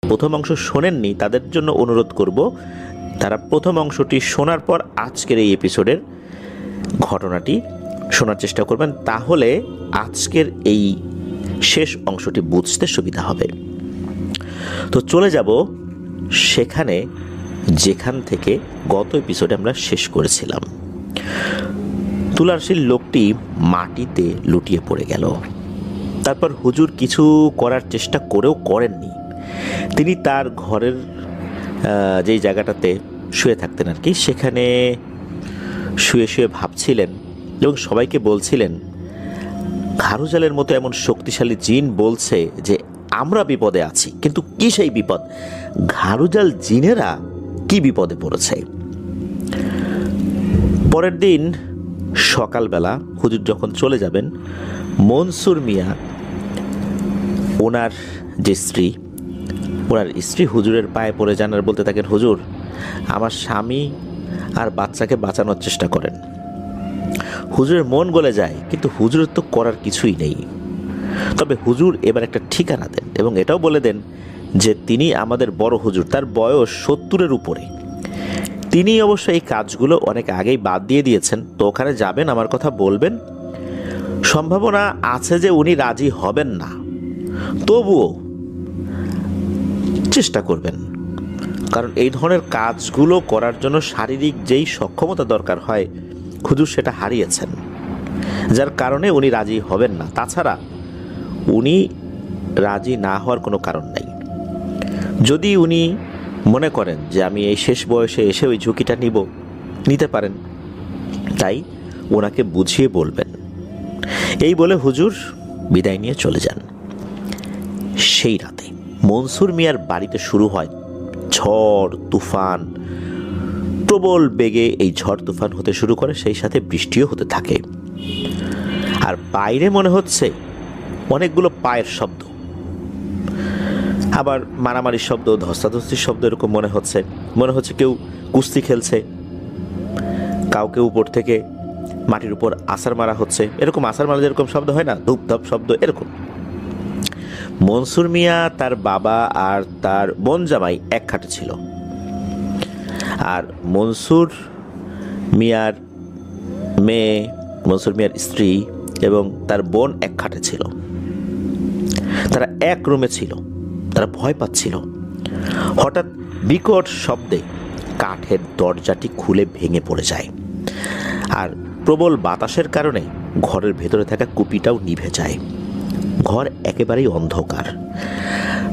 প্রথম অংশ শোনেননি তাদের জন্য অনুরোধ করব, তারা প্রথম অংশটি শোনার পর আজকের এই এপিসোডের ঘটনাটি শোনার চেষ্টা করবেন, তাহলে আজকের এই শেষ অংশটি বুঝতে সুবিধা হবে। তো চলে যাব সেখানে যেখান থেকে গত এপিসোডে আমরা শেষ করেছিলাম। তুলারাশির লোকটি মাটিতে লুটিয়ে পড়ে গেল। তারপর হুজুর কিছু করার চেষ্টা করেও করেননি। তিনি তার ঘরের যেই জায়গাটাতে শুয়ে থাকতেন আর কি, সেখানে শুয়ে শুয়ে ভাবছিলেন এবং সবাইকে বলছিলেন, ঘাড়ুজালের মতো এমন শক্তিশালী জিন বলছে যে আমরা বিপদে আছি, কিন্তু কি সেই বিপদ? ঘাড়ুজাল জিনেরা কি বিপদে পড়েছে? পরের দিন সকালবেলা হুজুর যখন চলে যাবেন, মনসুর মিয়া ওনার যে স্ত্রী, ওনার স্ত্রী হুজুরের পায়ে পড়ে যান আর বলতে থাকেন, হুজুর আমার স্বামী আর বাচ্চাকে বাঁচানোর চেষ্টা করেন। হুজুরের মন গলে যায়, কিন্তু হুজুরের তো করার কিছুই নেই। তবে হুজুর এবার একটা ঠিকানা দেন এবং এটাও বলে দেন যে তিনি আমাদের বড় হুজুর, তার বয়স 70-এর উপরে। তিনি অবশ্য এই কাজগুলো অনেক আগেই বাদ দিয়ে দিয়েছেন। তো ওখানে যাবেন, আমার কথা বলবেন, সম্ভাবনা আছে যে উনি রাজি হবেন না, তবুও চেষ্টা করবেন, কারণ এই ধরনের কাজগুলো করার জন্য শারীরিক যেই সক্ষমতা দরকার হয় হুজুর সেটা হারিয়েছেন, যার কারণে উনি রাজি হবেন না। তাছাড়া উনি রাজি না হওয়ার কোনো কারণ নাই। যদি উনি মনে করেন যে আমি এই শেষ বয়সে এসে ওই ঝুঁকিটা নিতে পারেন, তাই ওনাকে বুঝিয়ে বলবেন। এই বলে হুজুর বিদায় নিয়ে চলে যান। সেই রাতে মনসুর মিয়ার বাড়িতে শুরু হয় ঝড় তুফান। প্রবল বেগে এই ঝড় তুফান হতে শুরু করে, সেই সাথে বৃষ্টিও হতে থাকে। আর বাইরে মনে হচ্ছে অনেকগুলো পায়ের শব্দ, আবার মারামারির শব্দ, ধস্তাধস্তির শব্দ, এরকম মনে হচ্ছে কেউ কুস্তি খেলছে, কাউকে উপর থেকে মাটির উপর আছাড় মারা হচ্ছে। এরকম আছাড় মারা যেরকম শব্দ হয় না, ধূপ ধাপ শব্দ, এরকম। মনসুর মিয়া, তার বাবা আর তার বোন জামাই এক খাটে ছিল, আর মনসুর মিয়ার মেয়ে, মনসুর মিয়ার স্ত্রী এবং তার বোন এক খাটে ছিল। তারা এক রুমে ছিল। তারা ভয় পাচ্ছিল। হঠাৎ বিকট শব্দে কাঠের দরজাটি খুলে ভেঙে পড়ে যায়, আর প্রবল বাতাসের কারণে ঘরের ভেতরে থাকা কুপিটাও নিভে যায়। ঘর একেবারেই অন্ধকার।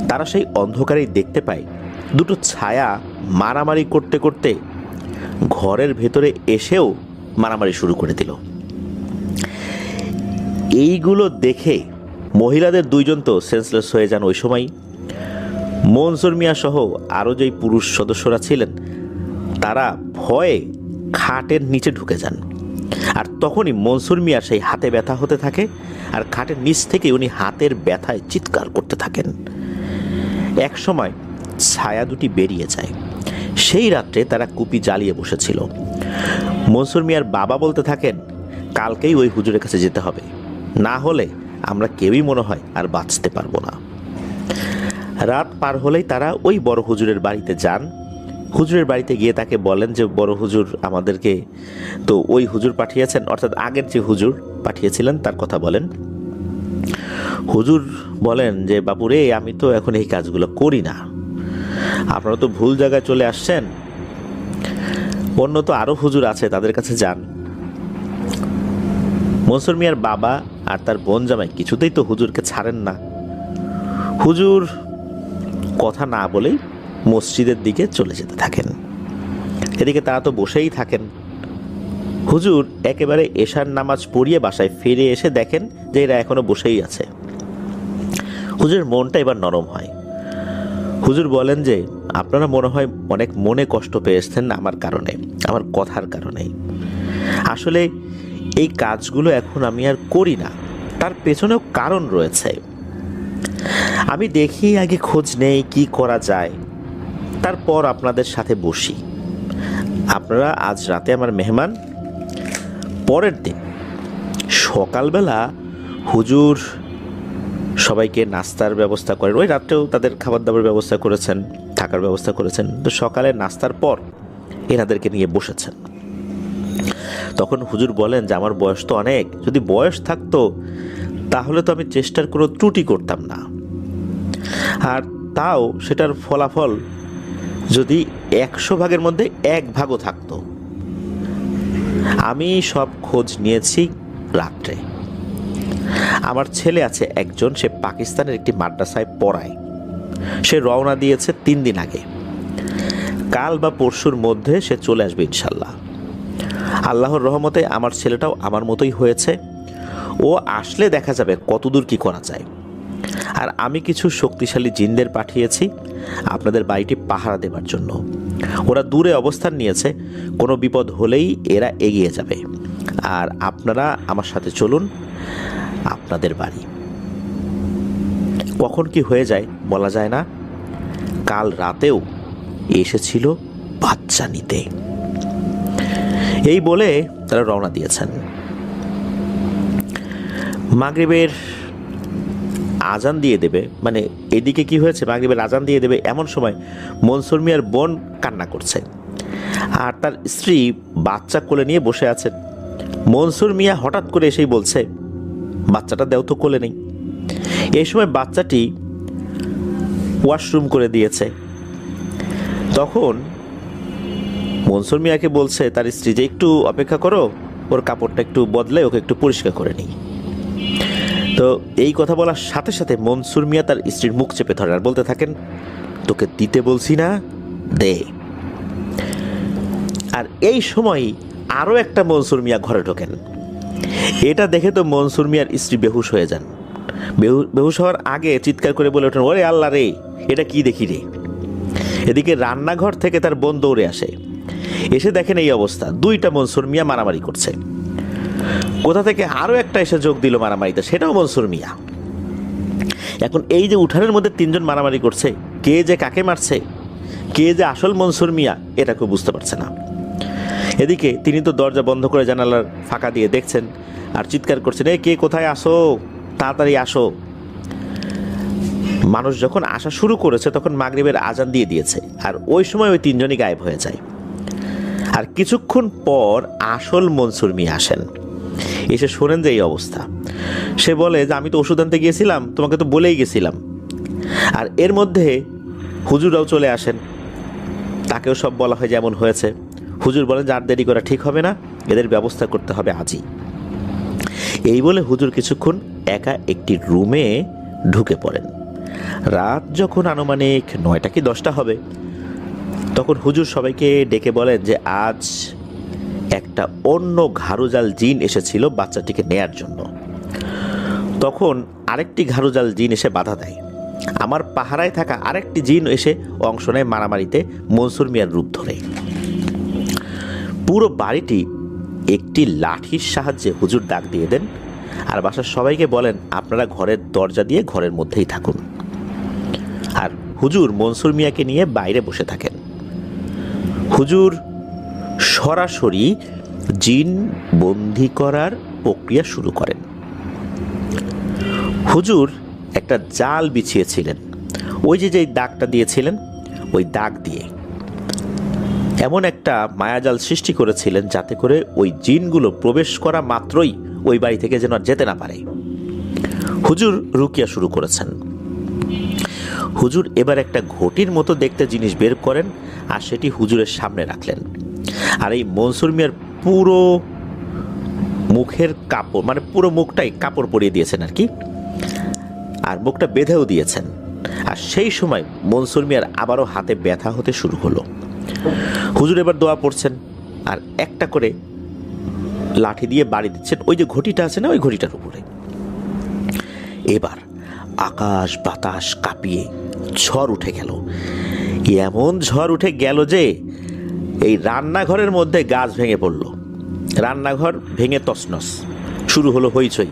তারা সেই অন্ধকারেই দেখতে পায় দুটো ছায়া মারামারি করতে করতে ঘরের ভেতরে এসেও মারামারি শুরু করে দিল। এইগুলো দেখে মহিলাদের দুইজন তো সেন্সলেস হয়ে যান ওই সময়। মনসুর মিয়া সহ আরও যেই পুরুষ সদস্যরা ছিলেন তারা ভয়ে খাটের নিচে ঢুকে যান। আর তখনই মনসুর মিয়ার সেই হাতে ব্যথা হতে থাকে, আর খাটের নিচ থেকে উনি হাতের ব্যথায় চিৎকার করতে থাকেন। এক সময় ছায়া দুটি বেরিয়ে যায়। সেই রাত্রে তারা কুপি জ্বালিয়ে বসেছিল। মনসুর মিয়ার বাবা বলতে থাকেন, কালকেই ওই হুজুরের কাছে যেতে হবে, না হলে আমরা কেউই মনে হয় আর বাঁচতে পারবো না। রাত পার হলেই তারা ওই বড় হুজুরের বাড়িতে যান। হুজুরের বাড়িতে গিয়ে তাকে বলেন যে বড় হুজুর আমাদেরকে তো ওই হুজুর পাঠিয়েছেন, অর্থাৎ আগের যে হুজুর পাঠিয়েছিলেন তার কথা বলেন। হুজুর বলেন যে বাপুরে, আমি তো এখন এই কাজগুলো করি না, আপনারা তো ভুল জায়গায় চলে আসছেন, অন্য তো আরো হুজুর আছে, তাদের কাছে যান। মনসুর মিয়ার বাবা আর তার বোন জামাই কিছুতেই তো হুজুরকে ছাড়েন না। হুজুর কথা না বলেই মসজিদের দিকে চলে যেতে থাকেন। এদিকে তারা তো বসেই থাকেন। হুজুর একেবারে এশার নামাজ পড়িয়ে বাসায় ফিরে এসে দেখেন যে এরা এখনো বসেই আছে। হুজুরের মনটা এবার নরম হয়। হুজুর বলেন যে আপনারা মনে হয় অনেক মনে কষ্ট পেয়েছেন আমার কারণে, আমার কথার কারণে। আসলে এই কাজগুলো এখন আমি আর করি না, তার পেছনেও কারণ রয়েছে। আমি দেখি আগে খোঁজ নেই কি করা যায়, তারপর আপনাদের সাথে বসি। আপনারা আজ রাতে আমার মেহমান। পরের দিন সকালবেলা হুজুর সবাইকে নাস্তার ব্যবস্থা করেন। ওই রাত্রেও তাদের খাবার দাবার ব্যবস্থা করেছেন, থাকার ব্যবস্থা করেছেন। তো সকালে নাস্তার পর এনাদেরকে নিয়ে বসেছেন। তখন হুজুর বলেন যে আমার বয়স তো অনেক, যদি বয়স থাকতো তাহলে তো আমি চেষ্টার কোনো ত্রুটি করতাম না, আর তাও সেটার ফলাফল যদি 100 ভাগের মধ্যে 1 ভাগও থাকতো। আমি সব খোঁজ নিয়েছি রাত্রে। আমার ছেলে আছে একজন, সে পাকিস্তানের একটি মাদ্রাসায় পড়ায়। সে রওনা দিয়েছে 3 দিন আগে। কাল বা পরশুর মধ্যে সে চলে আসবে ইনশাল্লাহ। আল্লাহর রহমতে আমার ছেলেটাও আমার মতোই হয়েছে। ও আসলে দেখা যাবে কতদূর কি করা যায়। আর আমি কিছু শক্তিশালী জিনদের পাঠিয়েছি আপনাদের বাড়িটি পাহারা দেবার জন্য। ওরা দূরে অবস্থান নিয়েছে, কোনো বিপদ হলেই এরা এগিয়ে যাবে। আর আপনারা আমার সাথে চলুন আপনাদের বাড়ি। কখন কি হয়ে যায় বলা যায় না। কাল রাতেও এসেছিল বাচ্চা নিতে। এই বলে তারা রওনা দিয়েছেন। মাগরিবের আজান দিয়ে দেবে, মানে এদিকে কি হয়েছে, মাগরিবের আজান দিয়ে দেবে এমন সময় মনসুর মিয়ার বোন কান্না করছে, আর তার স্ত্রী বাচ্চা কোলে নিয়ে বসে আছেন। মনসুর মিয়া হঠাৎ করে এসেই বলছে, বাচ্চাটা দেও তো, কোলে নেই। এই সময় বাচ্চাটি ওয়াশরুম করে দিয়েছে। তখন মনসুর মিয়াকে বলছে তার স্ত্রী যে একটু অপেক্ষা করো, ওর কাপড়টা একটু বদলে ওকে একটু পরিষ্কার করে নিই। তো এই কথা বলার সাথে সাথে মনসুর মিয়া তার স্ত্রীর মুখ চেপে ধরেন আর বলতে থাকেন, তোকে দিতে বলছি না, দে। আর এই সময় আরও একটা মনসুর মিয়া ঘরে ঢোকেন। এটা দেখে তো মনসুর মিয়ার স্ত্রী বেহুশ হয়ে যান। বেহুশ হওয়ার আগে চিৎকার করে বলে ওঠেন, ওরে আল্লাহ রে, এটা কি দেখি রে। এদিকে রান্নাঘর থেকে তার বোন দৌড়ে আসে। এসে দেখেন এই অবস্থা, 2টা মনসুর মিয়া মারামারি করছে। কোথা থেকে আরও একটা এসে যোগ দিল মারামারিতে, সেটাও মনসুর মিয়া। এখন এই যে উঠানের মধ্যে 3 জন মারামারি করছে, কে যে কাকে মারছে, কে যে আসল মনসুর মিয়া, এটা কেউ বুঝতে পারছে না। এদিকে তিনি তো দরজা বন্ধ করে জানালার ফাঁকা দিয়ে দেখছেন আর চিৎকার করছেন, কে কোথায় আসো, তাড়াতাড়ি আসো। মানুষ যখন আসা শুরু করেছে তখন মাগরিবের আজান দিয়ে দিয়েছে, আর ওই সময় ওই 3 জনই গায়েব হয়ে যায়। আর কিছুক্ষণ পর আসল মনসুর মিয়া আসেন। এসে শোনেন যে এই অবস্থা। সে বলে যে আমি তো ওষুধ আনতে গিয়েছিলাম, তোমাকে তো বলেই গেছিলাম। আর এর মধ্যে হুজুরাও চলে আসেন, তাকেও সব বলা হয় যেমন হয়েছে। হুজুর বলেন যে আর দেরি করা ঠিক হবে না, এদের ব্যবস্থা করতে হবে আজই। এই বলে হুজুর কিছুক্ষণ একা একটি রুমে ঢুকে পড়েন। রাত যখন আনুমানিক 9টা কি 10টা হবে, তখন হুজুর সবাইকে ডেকে বলেন যে আজ একটা অন্য ঘাড়ুজাল জিন এসেছিল বাচ্চাটিকে নেয়ার জন্য। তখন আরেকটি ঘাড়ুজাল জিন এসে বাধা দেয়। আমার পাহারায় থাকা আরেকটি জিন এসে অংশ নেয় মারামারিতে, মনসুর মিয়ার রূপ ধরে। পুরো বাড়িটি একটি লাঠির সাহায্যে হুজুর ডাক দিয়ে দেন, আর বাসার সবাইকে বলেন আপনারা ঘরের দরজা দিয়ে ঘরের মধ্যেই থাকুন। আর হুজুর মনসুর মিয়াকে নিয়ে বাইরে বসে থাকেন। হুজুর সরাসরি জিন বন্দি করার প্রক্রিয়া শুরু করেন। হুজুর একটা জাল বিছিয়েছিলেন, ওই যে দাগটা দিয়েছিলেন ওই দাগ দিয়ে এমন একটা মায়াজাল সৃষ্টি করেছিলেন যাতে করে ওই জিনগুলো প্রবেশ করা মাত্রই ওই বাড়ি থেকে যেন আর যেতে না পারে। হুজুর রুকিয়া শুরু করেছেন। হুজুর এবার একটা ঘটির মতো দেখতে জিনিস বের করেন আর সেটি হুজুরের সামনে রাখলেন। আর এই মনসুর মিয়ার পুরো মুখের কাপড়, মানে পুরো মুখটাই কাপড় পরিয়ে দিয়েছেন আর কি, আর মুখটা বেঁধেও দিয়েছেন। আর সেই সময় মনসুর মিয়ার আবারও হাতে ব্যথা হতে শুরু হলো। হুজুর এবার দোয়া পড়ছেন আর একটা করে লাঠি দিয়ে বাড়ি দিচ্ছেন ওই যে ঘটিটা আছে না, ওই ঘটিটার উপরে। এবার আকাশ বাতাস কাঁপিয়ে ঝড় উঠে গেল। এমন ঝড় উঠে গেল যে এই রান্নাঘরের মধ্যে গাছ ভেঙে পড়ল, রান্নাঘর ভেঙে তছনছ, শুরু হলো হইচই।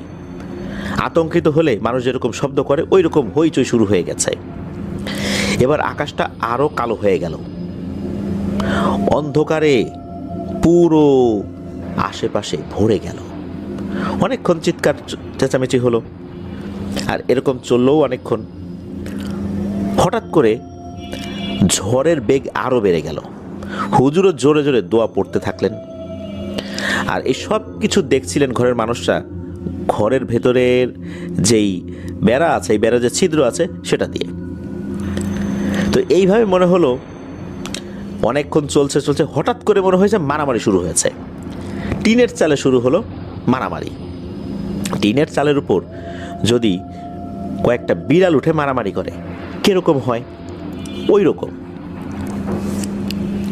আতঙ্কিত হলে মানুষ যেরকম শব্দ করে ওই রকম হইচই শুরু হয়ে গেছে। এবার আকাশটা আরো কালো হয়ে গেল, অন্ধকারে পুরো আশেপাশে ভরে গেল। অনেকক্ষণ চিৎকার চেঁচামেচি হলো। আর এরকম চললেও অনেকক্ষণ। হঠাৎ করে ঝড়ের বেগ আরও বেড়ে গেল। হুজুরও জোরে জোরে দোয়া পড়তে থাকলেন। আর এই সব কিছু দেখছিলেন ঘরের মানুষরা ঘরের ভেতরের যেই বেড়া আছে, এই বেড়া যে ছিদ্র আছে সেটা দিয়ে। তো এইভাবে মনে হলো অনেকক্ষণ চলছে চলছে, হঠাৎ করে মনে হয়েছে মারামারি শুরু হয়েছে। টিনের চালে শুরু হলো মারামারি। টিনের চালের উপর যদি কয়েকটা বিড়াল উঠে মারামারি করে কিরকম হয়, ওই রকম।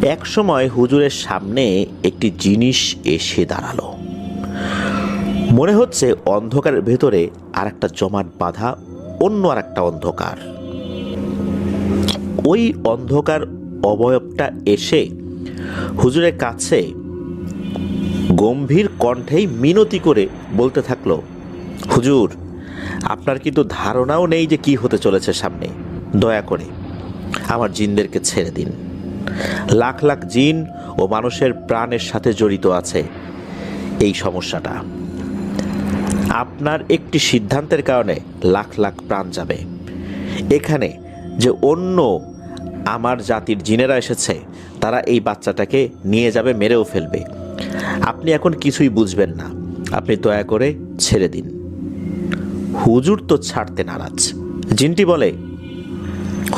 এক সময় হুজুরের সামনে একটি জিনিস এসে দাঁড়ালো। মনে হচ্ছে অন্ধকারের ভেতরে আর একটা জমাট বাঁধা অন্য আর একটা অন্ধকার। ওই অন্ধকার অবয়বটা এসে হুজুরের কাছে গম্ভীর কণ্ঠেই মিনতি করে বলতে থাকলো, হুজুর, আপনার কিন্তু ধারণাও নেই যে কি হতে চলেছে সামনে। দয়া করে আমার জিনদেরকে ছেড়ে দিন। লাখ লাখ জিন ও মানুষের প্রাণের সাথে জড়িত আছে এই সমস্যাটা। আপনার একটি সিদ্ধান্তের কারণে লাখ লাখ প্রাণ যাবে। এখানে যে অন্য আমার জাতির জিনেরা এসেছে, তারা এই বাচ্চাটাকে নিয়ে যাবে, মেরেও ফেলবে। আপনি এখন কিছুই বুঝবেন না, আপনি দয়া করে ছেড়ে দিন। হুজুর তো ছাড়তে নারাজ। জিনটি বলে,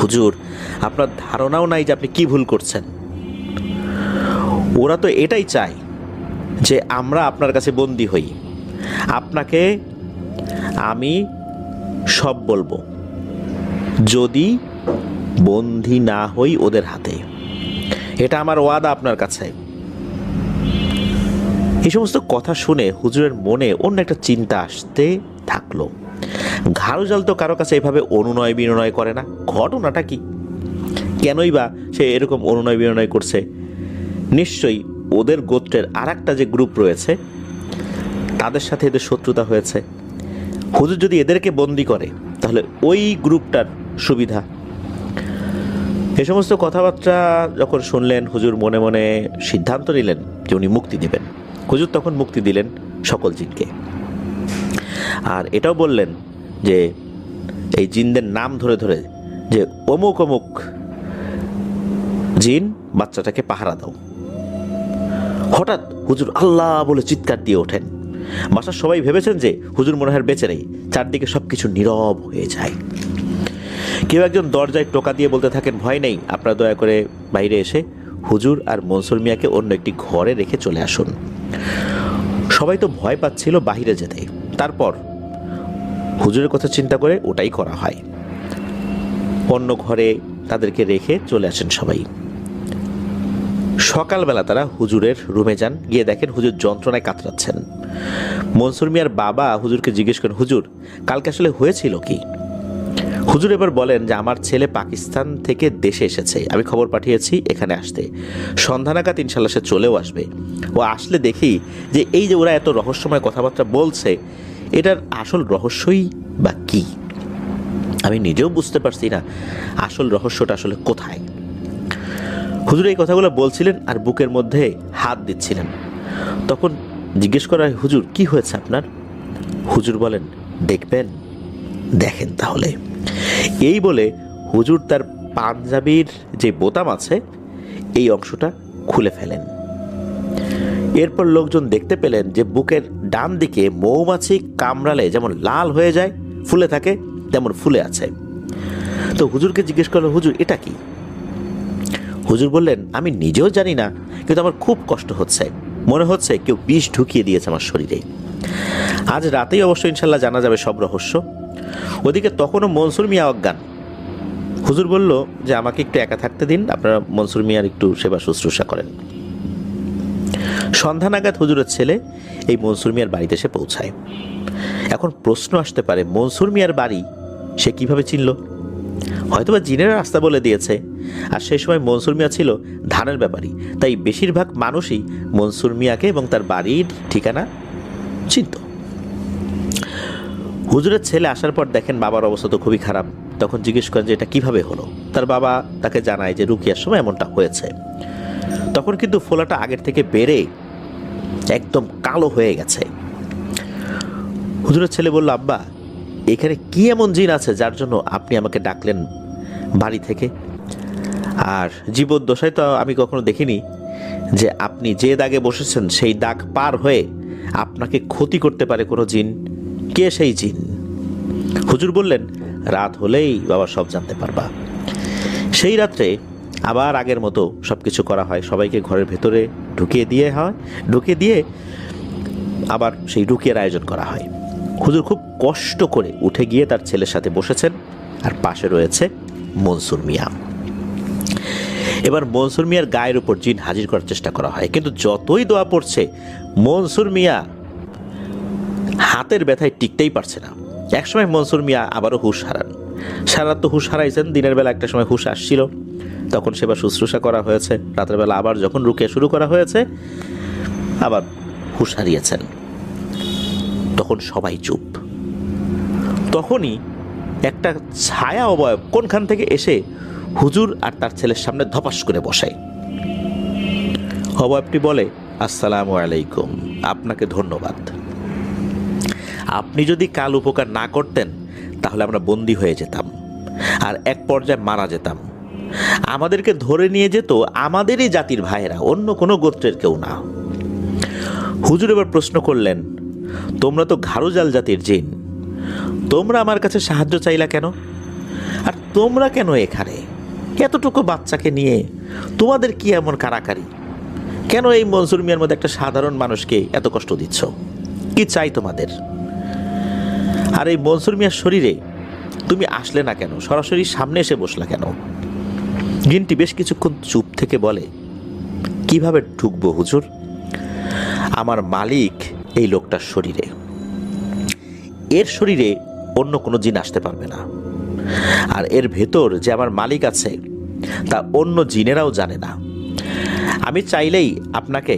হুজুর, আপনার ধারণাও নাই যে আপনি কি ভুল করছেন। ওরা তো এটাই চায় যে আমরা আপনার কাছে বন্দী হই। আপনাকে আমি সব বলবো যদি বন্দী না হই ওদের হাতে। এটা আমার ওয়াদা আপনার কাছে। এই সমস্ত কথা শুনে হুজুরের মনে অন্য একটা চিন্তা আসতে থাকলো। ঘাড়ুজাল তো কারো কাছে এভাবে অনুনয় বিনয় করে না। ঘটনাটা কি? কেনই বা সে এরকম অনুনয় বিনয় করছে? নিশ্চয়ই ওদের গোত্রের আর একটা যে গ্রুপ রয়েছে তাদের সাথে এদের শত্রুতা হয়েছে। হুজুর যদি এদেরকে বন্দি করে তাহলে ওই গ্রুপটার সুবিধা। এ সমস্ত কথাবার্তা যখন শুনলেন, হুজুর মনে মনে সিদ্ধান্ত নিলেন যে উনি মুক্তি দেবেন। হুজুর তখন মুক্তি দিলেন সকল জিনকে। আর এটাও বললেন যে এই জিনদের নাম ধরে ধরে যে অমুক অমুক জিন বাচ্চাটাকে পাহারা দাও। হঠাৎ হুজুর আল্লাহ বলে চিৎকার দিয়ে ওঠেন। বাসার সবাই ভেবেছেন যে হুজুর মনে হয় বেঁচে নেই। চারদিকে সবকিছু নীরব হয়ে যায়। কেউ একজন দরজায় টোকা দিয়ে বলতে থাকেন, ভয় নেই, আপনারা দয়া করে বাইরে এসে হুজুর আর মনসুর মিয়াকে অন্য একটি ঘরে রেখে চলে আসুন। সবাই তো ভয় পাচ্ছিল বাহিরে যেতে। তারপর হুজুরের কথা চিন্তা করে ওটাই করা হয়। অন্য ঘরে তাদেরকে রেখে চলে আসেন সবাই। সকালবেলা তারা হুজুরের রুমে যান। গিয়ে দেখেন হুজুর যন্ত্রণায় কাতরাচ্ছেন। মনসুর মিয়ার বাবা হুজুরকে জিজ্ঞেস করেন, হুজুর, কালকে আসলে হয়েছিল কি? হুজুর এবার বলেন যে আমার ছেলে পাকিস্তান থেকে দেশে এসেছে, আমি খবর পাঠিয়েছি এখানে আসতে। সন্ধ্যা নাগাদ ইনশাল্লাহ সে চলেও আসবে। ও আসলে দেখি যে এই যে ওরা এত রহস্যময় কথাবার্তা বলছে, এটার আসল রহস্যই বা কি? আমি নিজেও বুঝতে পারছি না আসল রহস্যটা আসলে কোথায়। হুজুর এই কথাগুলো বলছিলেন আর বুকের মধ্যে হাত দিচ্ছিলেন। তখন জিজ্ঞেস করা হয়, হুজুর কি হয়েছে আপনার? হুজুর বলেন, দেখবেন? দেখেন তাহলে। এই বলে হুজুর তার পাঞ্জাবির যে বোতাম আছে এই অংশটা খুলে ফেলেন। এরপর লোকজন দেখতে পেলেন যে বুকের ডান দিকে মৌমাছি কামড়ালে যেমন লাল হয়ে যায়, ফুলে থাকে, তেমন ফুলে আছে। তো হুজুরকে জিজ্ঞেস করলো, হুজুর এটা কি? হুজুর বললেন, আমি নিজেও জানি না, কিন্তু আমার খুব কষ্ট হচ্ছে। মনে হচ্ছে কেউ বিষ ঢুকিয়ে দিয়েছে আমার শরীরে। আজ রাতেই অবশ্য ইনশাল্লাহ জানা যাবে সব রহস্য। ওদিকে তখনও মনসুর মিয়া অজ্ঞান। হুজুর বলল যে আমাকে একটু একা থাকতে দিন, আপনারা মনসুর মিয়ার একটু সেবা শুশ্রূষা করেন। সন্ধ্যা নাগাদ হুজুরের ছেলে এই মনসুর মিয়ার বাড়িতে এসে পৌঁছায়। এখন প্রশ্ন আসতে পারে, মনসুর মিয়ার বাড়ি সে কিভাবে চিনল? হয়তোবা জিনের রাস্তা বলে দিয়েছে। আর সেই সময় মনসুর মিয়া ছিল ধানের ব্যাপারী, তাই বেশিরভাগ মানুষই মনসুর মিয়াকে এবং তার বাড়ির ঠিকানা চিনত। হুজুরের ছেলে আসার পর দেখেন বাবার অবস্থা তো খুবই খারাপ। তখন জিজ্ঞেস করেন যে এটা কিভাবে হলো। তার বাবা তাকে জানায় যে রুকিয়ার সময় এমনটা হয়েছে। তখন কিন্তু ফোলাটা আগের থেকে বেড়ে একদম কালো হয়ে গেছে। হুজুরের ছেলে বলল, আব্বা এখানে কি এমন জিন আছে যার জন্য আপনি আমাকে ডাকলেন বাড়ি থেকে? আর জীবদ্দশায় তো আমি কখনো দেখিনি যে আপনি যে দাগে বসেছেন সেই দাগ পার হয়ে আপনাকে ক্ষতি করতে পারে কোনো জিন। কে সেই জিন? হুজুর বললেন, রাত হলেই বাবা সব জানতে পারবা। সেই রাত্রে আবার আগের মতো সব কিছু করা হয়, সবাইকে ঘরের ভেতরে ঢুকিয়ে দিয়ে আবার সেই রুকিয়ার আয়োজন করা হয়। হুজুর খুব কষ্ট করে উঠে গিয়ে তার ছেলের সাথে বসেছেন, আর পাশে রয়েছে মনসুর মিয়া। এবার মনসুর মিয়ার গায়ের উপর জিন হাজির করার চেষ্টা করা হয়, কিন্তু যতই দোয়া পড়ছে মনসুর মিয়া হাতের ব্যথায় টিকতেই পারছে না। একসময় মনসুর মিয়া আবারও হুঁশ হারান। সারা রাত তো হুঁশ হারাইছেন, দিনের বেলা একটা সময় হুঁশ আসছিল, তখন সেবা শুশ্রূষা করা হয়েছে। রাতের বেলা আবার যখন রুকিয়া শুরু করা হয়েছে আবার হুঁশ হারিয়েছেন। তখন সবাই চুপ। তখনই একটা ছায়া অবয়ব কোনখান থেকে এসে হুজুর আর তার ছেলের সামনে ধপাস করে বসায়। অবয়বটি বলে, আসসালামু আলাইকুম, আপনাকে ধন্যবাদ। আপনি যদি কাল উপকার না করতেন তাহলে আমরা বন্দী হয়ে যেতাম আর এক পর্যায়ে মারা যেতাম। আমাদেরকে ধরে নিয়ে যেত আমাদেরই জাতির ভাইয়েরা, অন্য কোনো গোত্রের কেউ না। হুজুর এবার প্রশ্ন করলেন, তোমরা তো ঘাড়ুজাল জাতির জিন, তোমরা আমার কাছে সাহায্য চাইলা কেন? আর তোমরা কেন এখানে এতটুকু বাচ্চাকে নিয়ে? তোমাদের কি এমন কারাকারি? কেন এই মনসুর মিয়ার মধ্যে একটা সাধারণ মানুষকে এত কষ্ট দিচ্ছ? কি চাই তোমাদের? আর এই মনসুর মিয়ার শরীরে তুমি আসলে না কেন? সরাসরি সামনে এসে বসলা কেন? জিনটি বেশ কিছুক্ষণ চুপ থেকে বলে, কিভাবে ঢুকবো হুজুর? আমার মালিক এই লোকটার শরীরে, এর শরীরে অন্য কোনো জিন আসতে পারবে না। আর এর ভেতর যে আমার মালিক আছে তা অন্য জিনেরাও জানে না। আমি চাইলেই আপনাকে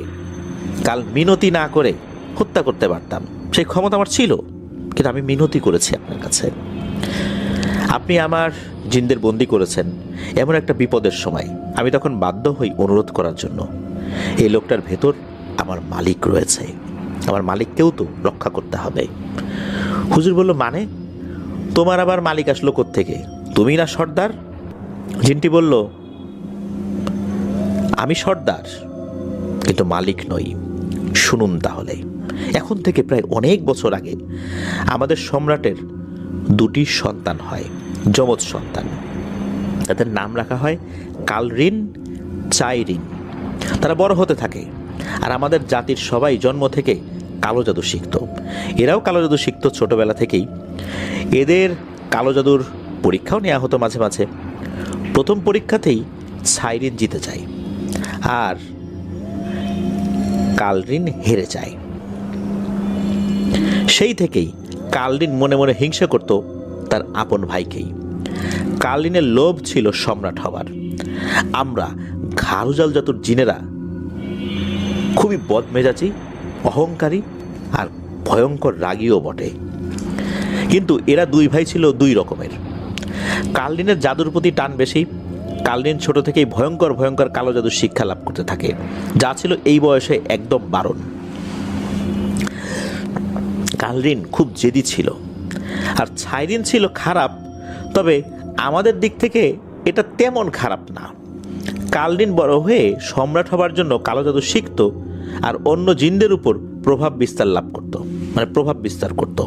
কাল মিনতি না করে হত্যা করতে পারতাম, সেই ক্ষমতা আমার ছিল, কিন্তু আমি মিনতি করেছি আপনার কাছে। আপনি আমার জিনদের বন্দি করেছেন এমন একটা বিপদের সময়, আমি তখন বাধ্য হই অনুরোধ করার জন্য। এই লোকটার ভেতর আমার মালিক রয়েছে, আমার মালিককেও তো রক্ষা করতে হবে। হুজুর বলল, মানে তোমার আবার মালিক আসলো কোত্থেকে? তুমি না সর্দার? জিনটি বলল, আমি সর্দার কিন্তু মালিক নই। শুনুন তাহলে, এখন থেকে প্রায় অনেক বছর আগে আমাদের সম্রাটের দুটি সন্তান হয়, যমজ সন্তান। তাদের নাম রাখা হয় কালরিন, চাইরিন। তারা বড় হতে থাকে, আর আমাদের জাতির সবাই জন্ম থেকে কালো জাদু শিখত। এরাও কালো জাদু শিখত ছোটবেলা থেকেই। এদের কালো জাদুর পরীক্ষাও নেওয়া হতো মাঝে মাঝে। প্রথম পরীক্ষাতেই চাইরিন জিতে যায় আর কালরিন হেরে যায়। সেই থেকেই কালরিন মনে মনে হিংসা করত তার আপন ভাইকেই। কালরিনের লোভ ছিল সম্রাট হওয়ার। আমরা ঘাড়ুজাল জাতুর জিনেরা খুবই বদমেজাজি, অহংকারী আর ভয়ঙ্কর রাগীও বটে। কিন্তু এরা দুই ভাই ছিল দুই রকমের। কালরিনের জাদুর প্রতি টান বেশি। কালরিন ছোট থেকেই ভয়ঙ্কর ভয়ঙ্কর কালো জাদুর শিক্ষা লাভ করতে থাকে, যা ছিল এই বয়সে একদম বারণ। কালরিন খুব জেদি ছিল, আর চাইরিন ছিল খারাপ, তবে আমাদের দিক থেকে এটা তেমন খারাপ না। কালরিন বড় হয়ে সম্রাট হবার জন্য কালো জাদু শিখত আর অন্য জিনদের উপর প্রভাব বিস্তার করত।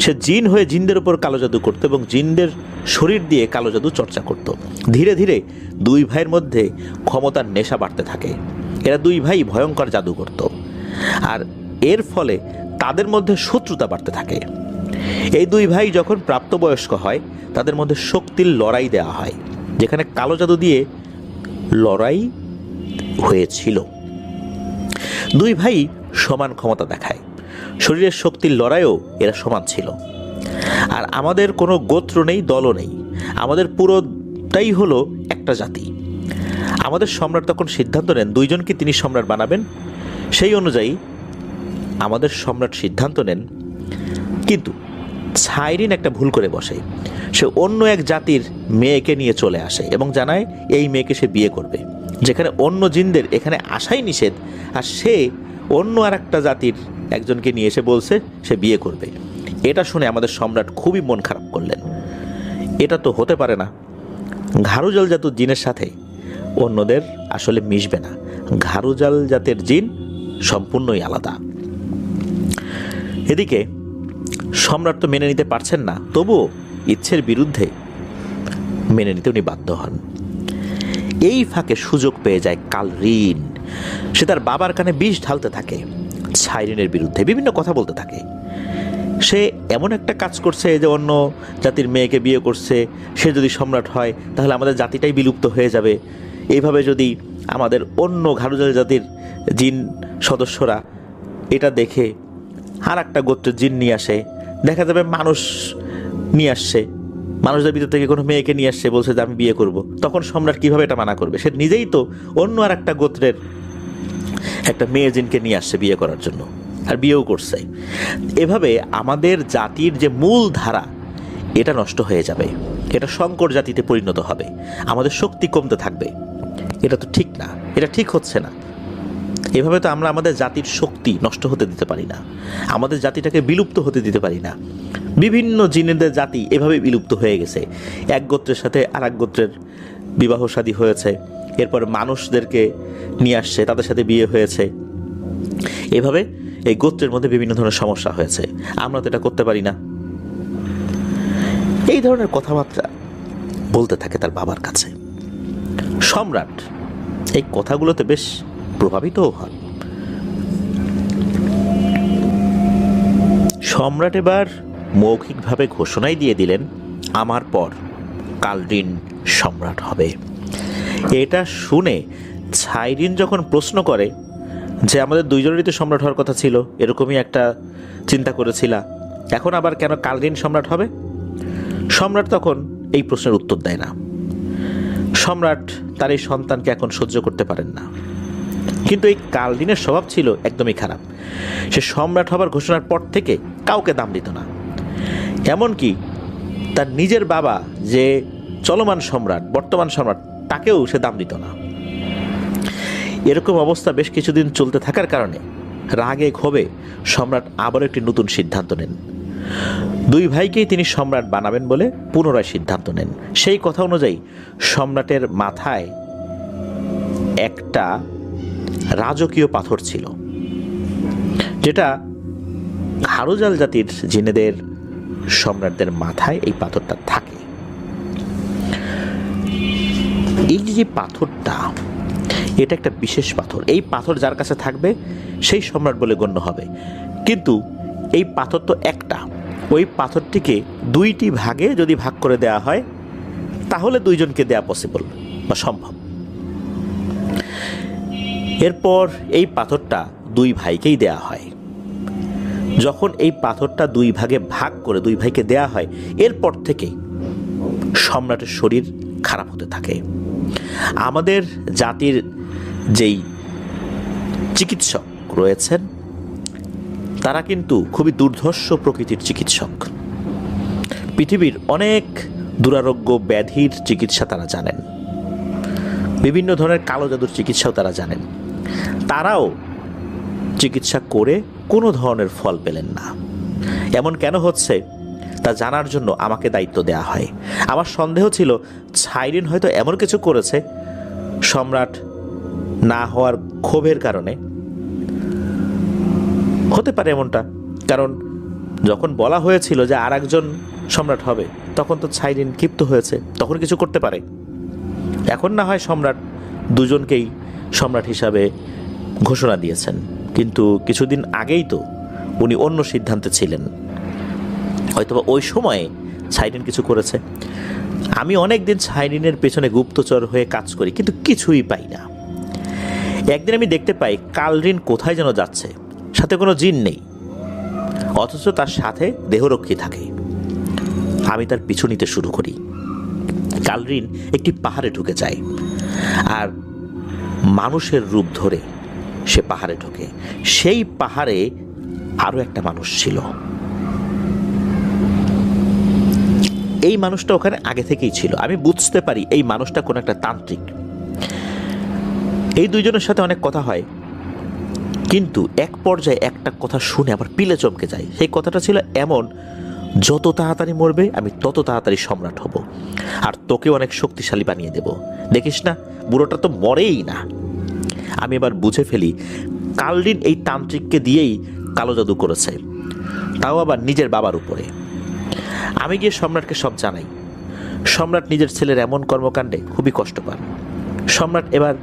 সে জিন হয়ে জিনদের উপর কালো জাদু করত এবং জিনদের শরীর দিয়ে কালো জাদু চর্চা করত। ধীরে ধীরে দুই ভাইয়ের মধ্যে ক্ষমতার নেশা বাড়তে থাকে। এরা দুই ভাই ভয়ঙ্কর জাদু করত, আর এর ফলে তাদের মধ্যে শত্রুতা বাড়তে থাকে। এই দুই ভাই যখন প্রাপ্তবয়স্ক হয় তাদের মধ্যে শক্তির লড়াই দেওয়া হয়, যেখানে কালো জাদু দিয়ে লড়াই হয়েছিল। দুই ভাই সমান ক্ষমতা দেখায়, শরীরের শক্তির লড়াইও এরা সমান ছিল। আর আমাদের কোনো গোত্র নেই, দলও নেই, আমাদের পুরোটাই হলো একটা জাতি। আমাদের সম্রাট তখন সিদ্ধান্ত নেন দুইজনকে তিনি সম্রাট বানাবেন। সেই অনুযায়ী আমাদের সম্রাট সিদ্ধান্ত নেন, কিন্তু চাইরিন একটা ভুল করে বসে। সে অন্য এক জাতির মেয়েকে নিয়ে চলে আসে এবং জানায় এই মেয়েকে সে বিয়ে করবে, যেখানে অন্য জিনদের এখানে আসাই নিষেধ। আর সে অন্য আর একটা জাতির একজনকে নিয়ে এসে বলছে সে বিয়ে করবে। এটা শুনে আমাদের সম্রাট খুবই মন খারাপ করলেন। এটা তো হতে পারে না, ঘাড়ুজাল জাতের জিনের সাথে অন্যদের আসলে মিশবে না। ঘাড়ুজাল জাতের জিন সম্পূর্ণই আলাদা। এদিকে সম্রাট তো মেনে নিতে পারছেন না, তবুও ইচ্ছের বিরুদ্ধে মেনে নিতে উনি বাধ্য হন। এই ফাঁকে সুযোগ পেয়ে যায় কালরিন। সে তার বাবার কানে বিষ ঢালতে থাকে, ছাইরিনের বিরুদ্ধে বিভিন্ন কথা বলতে থাকে। সে এমন একটা কাজ করছে যে অন্য জাতির মেয়েকে বিয়ে করছে, সে যদি সম্রাট হয় তাহলে আমাদের জাতিটাই বিলুপ্ত হয়ে যাবে। এইভাবে যদি আমাদের অন্য ঘাড়ুজাল জাতির জিন সদস্যরা এটা দেখে আর একটা গোত্রের জিন নিয়ে আসে, দেখা যাবে মানুষ নিয়ে আসছে, মানুষদের ভিতর থেকে কোনো মেয়েকে নিয়ে আসছে, বলছে যে আমি বিয়ে করব, তখন সম্রাট কিভাবে এটা মানা করবে? সে নিজেই তো অন্য আর একটা গোত্রের একটা মেয়ে জিনকে নিয়ে আসছে বিয়ে করার জন্য, আর বিয়েও করছে। এভাবে আমাদের জাতির যে মূল ধারা এটা নষ্ট হয়ে যাবে, এটা সংকর জাতিতে পরিণত হবে, আমাদের শক্তি কমতে থাকবে। এটা তো ঠিক না, এটা ঠিক হচ্ছে না। এভাবে তো আমরা আমাদের জাতির শক্তি নষ্ট হতে দিতে পারি না, আমাদের জাতিটাকে বিলুপ্ত হতে দিতে পারি না। বিভিন্ন জিনেদের জাতি এভাবে বিলুপ্ত হয়ে গেছে। এক গোত্রের সাথে আর এক গোত্রের বিবাহ শাদী হয়েছে, এরপর মানুষদেরকে নিয়ে আসছে, তাদের সাথে বিয়ে হয়েছে। এভাবে এই গোত্রের মধ্যে বিভিন্ন ধরনের সমস্যা হয়েছে। আমরা তো এটা করতে পারি না। এই ধরনের কথাবার্তা বলতে থাকে তার বাবার কাছে। সম্রাট এই কথাগুলোতে বেশ প্রভাবিতও হন। সম্রাট এবার মৌখিকভাবে ঘোষণাই দিয়ে দিলেন, আমার পর কালরিন সম্রাট হবে। এটা শুনে ছাইরিন যখন প্রশ্ন করে যে আমাদের দুইজনেরই তো সম্রাট হওয়ার কথা ছিল, এরকমই একটা চিন্তা করেছিলা, এখন আবার কেন কালরিন সম্রাট হবে? সম্রাট তখন এই প্রশ্নের উত্তর দেয় না। সম্রাট তার এই সন্তানকে এখন সহ্য করতে পারেন না। কিন্তু এই কালরিনের স্বভাব ছিল একদমই খারাপ। সে সম্রাট হবার ঘোষণার পর থেকে কাউকে দাম দিত না, এমনকি তার নিজের বাবা যে চলমান সম্রাট, বর্তমান সম্রাট, তাকেও সে দাম দিত না। এরকম অবস্থা বেশ কিছুদিন চলতে থাকার কারণে রাগে ক্ষোভে সম্রাট আবার একটি নতুন সিদ্ধান্ত নেন। দুই ভাইকেই তিনি সম্রাট বানাবেন বলে পুনরায় সিদ্ধান্ত নেন। সেই কথা অনুযায়ী সম্রাটের মাথায় একটা রাজকীয় পাথর ছিল, যেটা ঘাড়ুজাল জাতির জিনেদের সম্রাটদের মাথায় এই পাথরটা থাকে। এই যে পাথরটা, এটা একটা বিশেষ পাথর। এই পাথর যার কাছে থাকবে সেই সম্রাট বলে গণ্য হবে। কিন্তু এই পাথর তো একটা, ওই পাথরটিকে দুইটি ভাগে যদি ভাগ করে দেওয়া হয় তাহলে দুইজনকে দেয়া পসিবল বা সম্ভব। এরপর এই পাথরটা দুই ভাইকেই দেয়া হয়। যখন এই পাথরটা দুই ভাগে ভাগ করে দুই ভাইকে দেয়া হয়, এরপর থেকে সম্রাটের শরীর খারাপ হতে থাকে। আমাদের জাতির যেই চিকিৎসক রয়েছেন তারা কিন্তু খুবই দুর্ধর্ষ প্রকৃতির চিকিৎসক। পৃথিবীর অনেক দুরারোগ্য ব্যাধির চিকিৎসা তারা জানেন, বিভিন্ন ধরনের কালো জাদুর চিকিৎসাও তারা জানেন। তারাও চিকিৎসা করে কোনো ধরনের ফল পেলেন না। এমন কেন হচ্ছে তা জানার জন্য আমাকে দায়িত্ব দেওয়া হয়। আমার সন্দেহ ছিল ছাইরিন হয়তো এমন কিছু করেছে সম্রাট না হওয়ার ক্ষোভের কারণে। হতে পারে এমনটা, কারণ যখন বলা হয়েছিল যে আর একজন সম্রাট হবে তখন তো ছাইরিন ক্ষিপ্ত হয়েছে, তখন কিছু করতে পারে। এখন না হয় সম্রাট দুজনকেই সম্রাট হিসাবে ঘোষণা দিয়েছেন, কিন্তু কিছুদিন আগেই তো উনি অন্য সিদ্ধান্তে ছিলেন। হয়তোবা ওই সময়ে ছাইরিন কিছু করেছে। আমি অনেক দিন ছাইরিনের পেছনে গুপ্তচর হয়ে কাজ করি, কিন্তু কিছুই পাই না। একদিন আমি দেখতে পাই কালরিন কোথায় যেন যাচ্ছে, সাথে কোনো জিন নেই, অথচ তার সাথে দেহরক্ষী থাকে। আমি তার পিছু নিতে শুরু করি। কালরিন একটি পাহাড়ে ঢুকে যায়, আর মানুষের রূপ ধরে সে পাহাড়ে ঢোকে। সেই পাহাড়ে আরো একটা মানুষ ছিল। এই মানুষটা ওখানে আগে থেকেই ছিল। আমি বুঝতে পারি এই মানুষটা কোন একটা তান্ত্রিক। এই দুইজনের সাথে অনেক কথা হয়, কিন্তু এক পর্যায়ে একটা কথা শুনে আবার পিলে চমকে যায়। সেই কথাটা ছিল এমন, যত তাড়াতাড়ি মরবে আমি তত তাড়াতাড়ি সম্রাট হব, আর তোকে অনেক শক্তিশালী বানিয়ে দেব। দেখিস না, বুড়োটা তো মরেই না। আমি এবার বুঝে ফেলি কালরিন এই তান্ত্রিককে দিয়েই কালো জাদু করেছে, তাও আবার নিজের বাবার উপরে। আমি গিয়ে সম্রাটকে সব জানাই। সম্রাট নিজের ছেলের এমন কর্মকাণ্ডে খুবই কষ্ট পান। সম্রাট এবার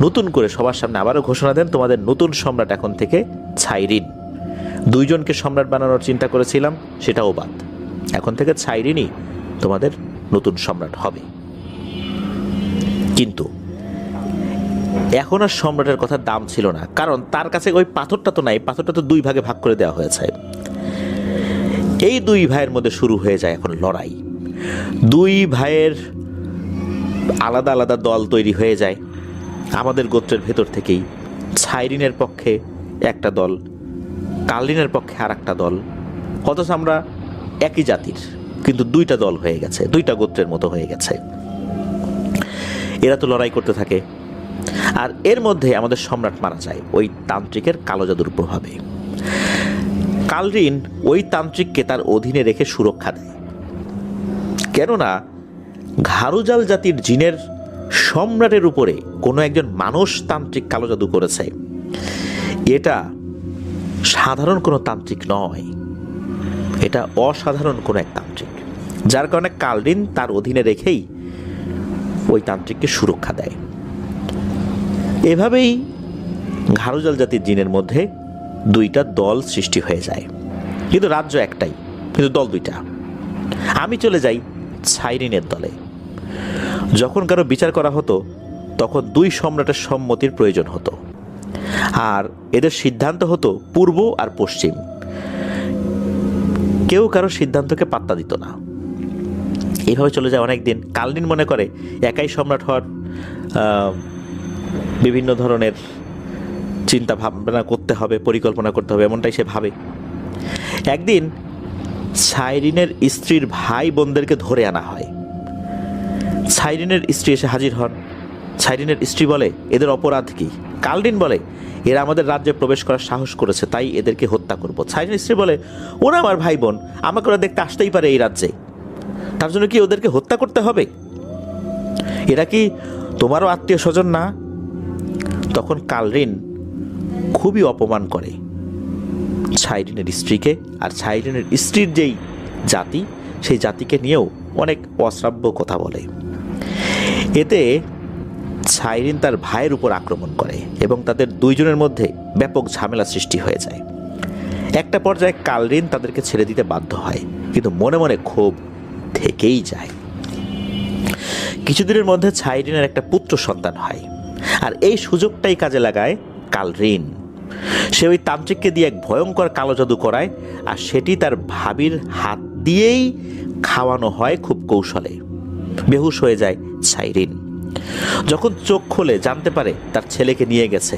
নতুন করে সবার সামনে আবারও ঘোষণা দেন, তোমাদের নতুন সম্রাট এখন থেকে ছাইরিন। দুইজনকে সম্রাট বানানোর চিন্তা করেছিলাম, সেটাও বাদ। এখন থেকে ছাইরিনই তোমাদের নতুন সম্রাট হবে। কিন্তু এখন আর সম্রাটের কথার দাম ছিল না, কারণ তার কাছে ওই পাথরটা তো নাই। পাথরটা তো দুই ভাগে ভাগ করে দেওয়া হয়েছে। এই দুই ভাইয়ের মধ্যে শুরু হয়ে যায় এখন লড়াই। দুই ভাইয়ের আলাদা আলাদা দল তৈরি হয়ে যায় আমাদের গোত্রের ভেতর থেকেই। ছাইরিনের পক্ষে একটা দল, কালরিনের পক্ষে আর একটা দল। অথচ আমরা একই জাতির, কিন্তু দুইটা দল হয়ে গেছে, দুইটা গোত্রের মতো হয়ে গেছে। এরা তো লড়াই করতে থাকে, আর এর মধ্যে আমাদের সম্রাট মারা যায় ওই তান্ত্রিকের কালো জাদুর প্রভাবে। কালরিন ওই তান্ত্রিককে তার অধীনে রেখে সুরক্ষা দেয়, কেননা ঘারুজাল জাতির জিনের সম্রাটের উপরে কোনো একজন মানুষ তান্ত্রিক কালো জাদু করেছে, এটা সাধারণ কোনো তান্ত্রিক নয়, এটা অসাধারণ কোনো এক তান্ত্রিক। যার কারণে কালরিন তার অধীনে রেখেই ওই তান্ত্রিককে সুরক্ষা দেয়। এভাবেই ঘারুজাল জাতির জিনের মধ্যে দুইটা দল সৃষ্টি হয়ে যায়, কিন্তু রাজ্য একটাই, কিন্তু দল দুইটা। আমি চলে যাই ছাইরিনের দলে। যখন কারো বিচার করা হতো তখন দুই সম্রাটের সম্মতির প্রয়োজন হতো, আর এদের সিদ্ধান্ত হতো পূর্ব আর পশ্চিম। কেউ কারো সিদ্ধান্তকে পাত্তা দিত না। এইভাবে চলে যায় অনেক দিন। কালরিন মনে করে একাই সম্রাট হওয়ার বিভিন্ন ধরনের চিন্তা ভাবনা করতে হবে, পরিকল্পনা করতে হবে, এমনটাই সে ভাবে। একদিন ছাইরিনের স্ত্রীর ভাই বোনদেরকে ধরে আনা হয়। ছাইরিনের স্ত্রী এসে হাজির হন। ছাইরিনের স্ত্রী বলে, এদের অপরাধ কি? কালরিন বলে, এরা আমাদের রাজ্যে প্রবেশ করার সাহস করেছে, তাই এদেরকে হত্যা করব। ছাইরিনের স্ত্রী বলে, ওরা আমার ভাই বোন, আমাকে ওরা দেখতে আসতেই পারে এই রাজ্যে, তার জন্য কি ওদেরকে হত্যা করতে হবে? এরা কি তোমারও আত্মীয় স্বজন না? তখন কালরিন খুবই অপমান করে ছাইরিনের স্ত্রীকে, আর ছাইরিনের স্ত্রীর যেই জাতি, সেই জাতিকে নিয়েও অনেক অশ্রাব্য কথা বলে। এতে ছাইরিন তার ভাইয়ের উপর আক্রমণ করে এবং তাদের দুইজনের মধ্যে ব্যাপক ঝামেলা সৃষ্টি হয়ে যায়। একটা পর্যায়ে কালরিন তাদেরকে ছেড়ে দিতে বাধ্য হয়, কিন্তু মনে মনে ক্ষোভ থেকেই যায়। কিছুদিনের মধ্যে ছাইরিনের একটা পুত্র সন্তান হয়, আর এই সুযোগটাই কাজে লাগায় কালরিন। সে ওই তান্ত্রিককে দিয়ে এক ভয়ঙ্কর কালো জাদু করায়, আর সেটি তার ভাবির হাত দিয়েই খাওয়ানো হয় খুব কৌশলে। বেহুশ হয়ে যায় ছাইরিন। যখন চোখ খোলে জানতে পারে তার ছেলেকে নিয়ে গেছে,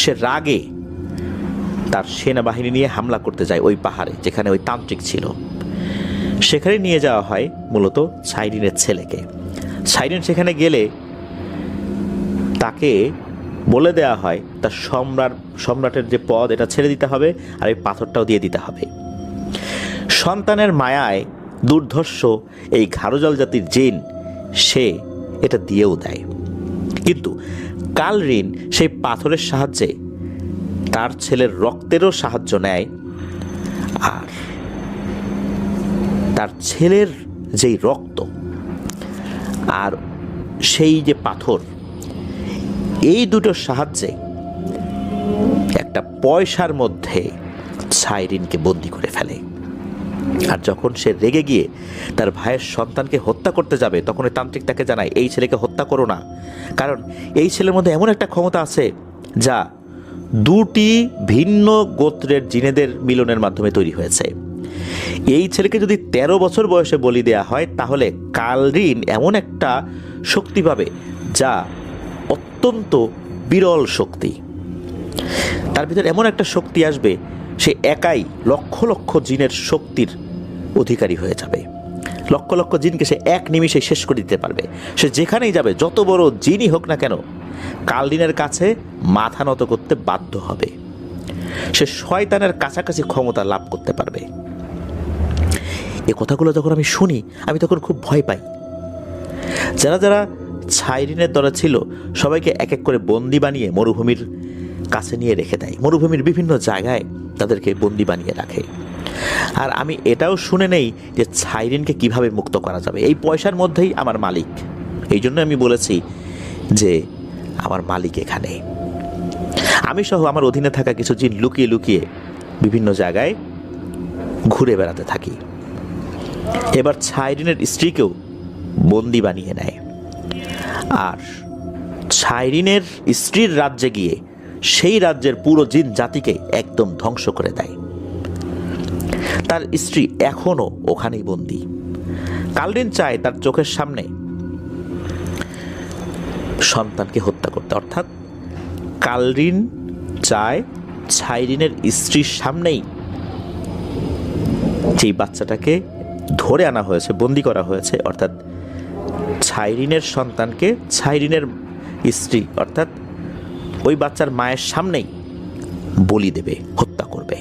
সে রাগে তার সেনাবাহিনী নিয়ে হামলা করতে যায় ওই পাহাড়ে যেখানে ওই তান্ত্রিক ছিল। সেখানে নিয়ে যাওয়া হয় মূলত ছাইরিনের ছেলেকে। ছাইরিন সেখানে গেলে তাকে বলে দেওয়া হয় তার সম্রাটের যে পদ, এটা ছেড়ে দিতে হবে, আর এই পাথরটাও দিয়ে দিতে হবে। সন্তানের মায়ায় দুর্ধর্ষ এই ঘারুজাল জাতির জিন সে এটা দিয়েও দেয়, কিন্তু কালরিন সেই পাথরের সাহায্যে তার ছেলের রক্তেরও সাহায্য নেয়, আর তার ছেলের যেই রক্ত আর সেই যে পাথর, এই দুটোর সাহায্যে একটা পয়সার মধ্যে ছাইরিনকে বন্দি করে ফেলে। আর যখন সে রেগে গিয়ে তার ভাইয়ের সন্তানকে হত্যা করতে যাবে, তখন ওই তান্ত্রিক তাকে জানায়, এই ছেলেকে হত্যা করো না, কারণ এই ছেলের মধ্যে এমন একটা ক্ষমতা আছে যা দুটি ভিন্ন গোত্রের জিনেদের মিলনের মাধ্যমে তৈরি হয়েছে। এই ছেলেকে যদি 13 বছর বয়সে বলি দেয়া হয়, তাহলে কালরিন এমন একটা শক্তি পাবে যা অত্যন্ত বিরল শক্তি। তার ভিতরে এমন একটা শক্তি আসবে, সে একাই লক্ষ লক্ষ জিনের শক্তির অধিকারী হয়ে যাবে। লক্ষ লক্ষ জিনকে সে এক নিমিষে শেষ করে দিতে পারবে। সে যেখানেই যাবে, যত বড় জিনই হোক না কেন, কালরিনের কাছে মাথা নত করতে বাধ্য হবে। সে শয়তানের কাছাকাছি ক্ষমতা লাভ করতে পারবে। এ কথাগুলো যখন আমি শুনি আমি তখন খুব ভয় পাই। যারা যারা ছাইরিনের দলে ছিল সবাইকে এক এক করে বন্দি বানিয়ে মরুভূমির কাছে নিয়ে রেখে দেয়, মরুভূমির বিভিন্ন জায়গায় তাদেরকে বন্দি বানিয়ে রাখে। আর আমি এটাও শুনে নেই যে ছাইরিনকে কিভাবে মুক্ত করা যাবে। এই পয়সার মধ্যেই আমার মালিক। এই জন্য আমি বলেছি যে আমার মালিক এখানে। আমি সহ আমার অধীনে থাকা কিছু জিন লুকিয়ে লুকিয়ে বিভিন্ন জায়গায় ঘুরে বেড়াতে থাকি। এবার ছাইরিনের স্ত্রীকেও বন্দি বানিয়ে নেয়, আর ছাইরিনের স্ত্রীর রাজ্যে গিয়ে সেই রাজ্যের পুরো জিন জাতিকে একদম ধ্বংস করে দেয়। তার স্ত্রী এখনো ওখানেই বন্দি। কালরিন চায় তার চোখের সামনে সন্তানকে হত্যা করতে, অর্থাৎ কালরিন চায় ছাইরিনের স্ত্রীর সামনেই যেই বাচ্চাটাকে ধরে আনা হয়েছে, বন্দি করা হয়েছে, অর্থাৎ ছাইরিনের সন্তানকে ছাইরিনের স্ত্রী অর্থাৎ ওই বাচ্চার মায়ের সামনেই বলি দেবে, হত্যা করবে।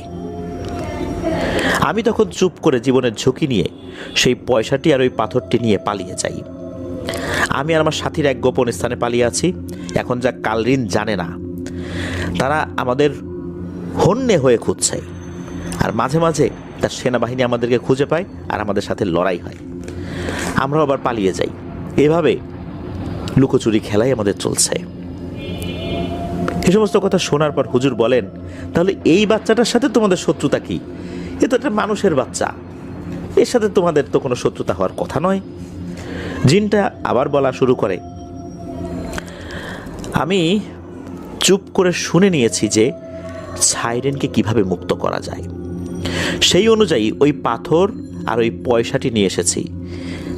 আমি তখন চুপ করে জীবনের ঝুঁকি নিয়ে সেই পয়সাটি আর ওই পাথরটি নিয়ে পালিয়ে যাই। আমি আর আমার সাথীর এক গোপন স্থানে পালিয়ে আছি। এখন যা কালরিন জানে না। তারা আমাদের হন্যে হয়ে খুঁজছে, আর মাঝে মাঝে তার সেনাবাহিনী আমাদেরকে খুঁজে পায় আর আমাদের সাথে লড়াই হয়। আমরাও আবার পালিয়ে যাই। এভাবে লুকোচুরি খেলাই আমাদের চলছে। এই সমস্ত কথা শোনার পর হুজুর বলেন, তাহলে এই বাচ্চাটার সাথে তোমাদের শত্রুতা কি? এ তো একটা মানুষের বাচ্চা, এর সাথে তোমাদের তো কোনো শত্রুতা হওয়ার কথা নয়। জিনটা আবার বলা শুরু করে, আমি চুপ করে শুনে নিয়েছি যে ছাইরিনকে কিভাবে মুক্ত করা যায়। সেই অনুযায়ী ওই পাথর আর ওই পয়সাটি নিয়ে এসেছি।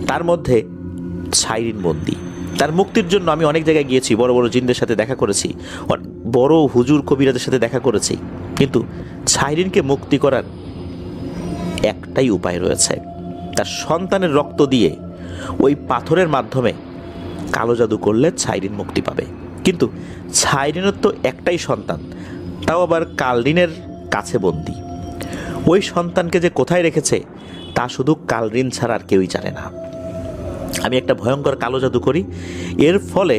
তার মধ্যে ছাইরিন বন্দি। তার মুক্তির জন্য আমি অনেক জায়গায় গিয়েছি, বড় বড় জিনদের সাথে দেখা করেছি, বড় হুজুর কবিরাদের সাথে দেখা করেছি, কিন্তু ছাইরিনকে মুক্তি করার একটাই উপায় রয়েছে। তার সন্তানের রক্ত দিয়ে ওই পাথরের মাধ্যমে কালো জাদু করলে ছাইরিন মুক্তি পাবে। কিন্তু ছাইরিনের তো একটাই সন্তান, তাও আবার কালরিনের কাছে বন্দি। ওই সন্তানকে যে কোথায় রেখেছে তা শুধু কালরিন ছাড়া আর কেউই জানে না। আমি একটা ভয়ঙ্কর কালো জাদু করি, এর ফলে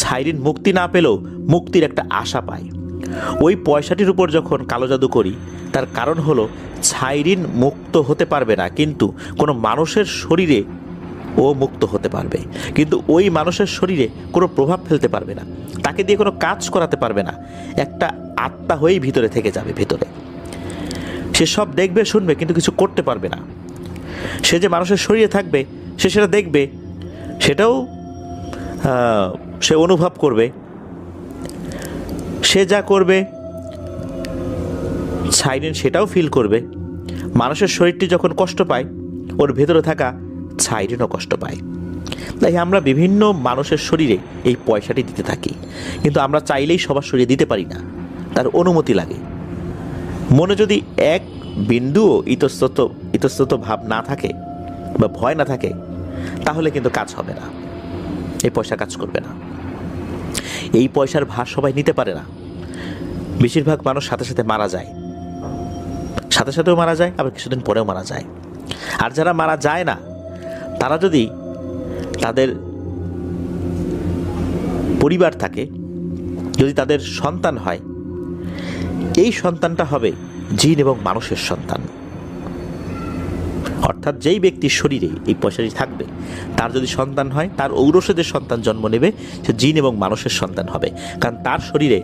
ছাইরিন মুক্তি না পেলেও মুক্তির একটা আশা পায়। ওই পয়সাটির উপর যখন কালো জাদু করি, তার কারণ হলো ছাইরিন মুক্ত হতে পারবে না, কিন্তু কোনো মানুষের শরীরে ও মুক্ত হতে পারবে, কিন্তু ওই মানুষের শরীরে কোনো প্রভাব ফেলতে পারবে না, তাকে দিয়ে কোনো কাজ করাতে পারবে না। একটা আত্মা হয়েই ভিতরে থেকে যাবে। ভিতরে সে সব দেখবে, শুনবে, কিন্তু কিছু করতে পারবে না। সে যে মানুষের শরীরে থাকবে, সে সেটা দেখবে, সেটাও সে অনুভব করবে। সে যা করবে ছাইরিন সেটাও ফিল করবে। মানুষের শরীরটি যখন কষ্ট পায়, ওর ভেতরে থাকা ছাইরিনও কষ্ট পায়। তাই আমরা বিভিন্ন মানুষের শরীরে এই পয়সাটি দিতে থাকি, কিন্তু আমরা চাইলেই সবার শরীরে দিতে পারি না, তার অনুমতি লাগে। মনে যদি এক বিন্দুও ইতস্তত ভাব না থাকে বা ভয় না থাকে, তাহলে কিন্তু কাজ হবে না, এই পয়সা কাজ করবে না। এই পয়সার ভার সবাই নিতে পারে না। বেশিরভাগ মানুষ সাথে সাথে মারা যায়, সাথে সাথেও মারা যায়, আবার কিছুদিন পরেও মারা যায়। আর যারা মারা যায় না, তারা যদি তাদের পরিবার থাকে, যদি তাদের সন্তান হয়, এই সন্তানটা হবে জিন এবং মানুষের সন্তান। অর্থাৎ যেই ব্যক্তির শরীরে এই পয়সাটি থাকবে, তার যদি সন্তান হয়, তার ঔরসে যে সন্তান জন্ম নেবে সে জিন এবং মানুষের সন্তান হবে, কারণ তার শরীরে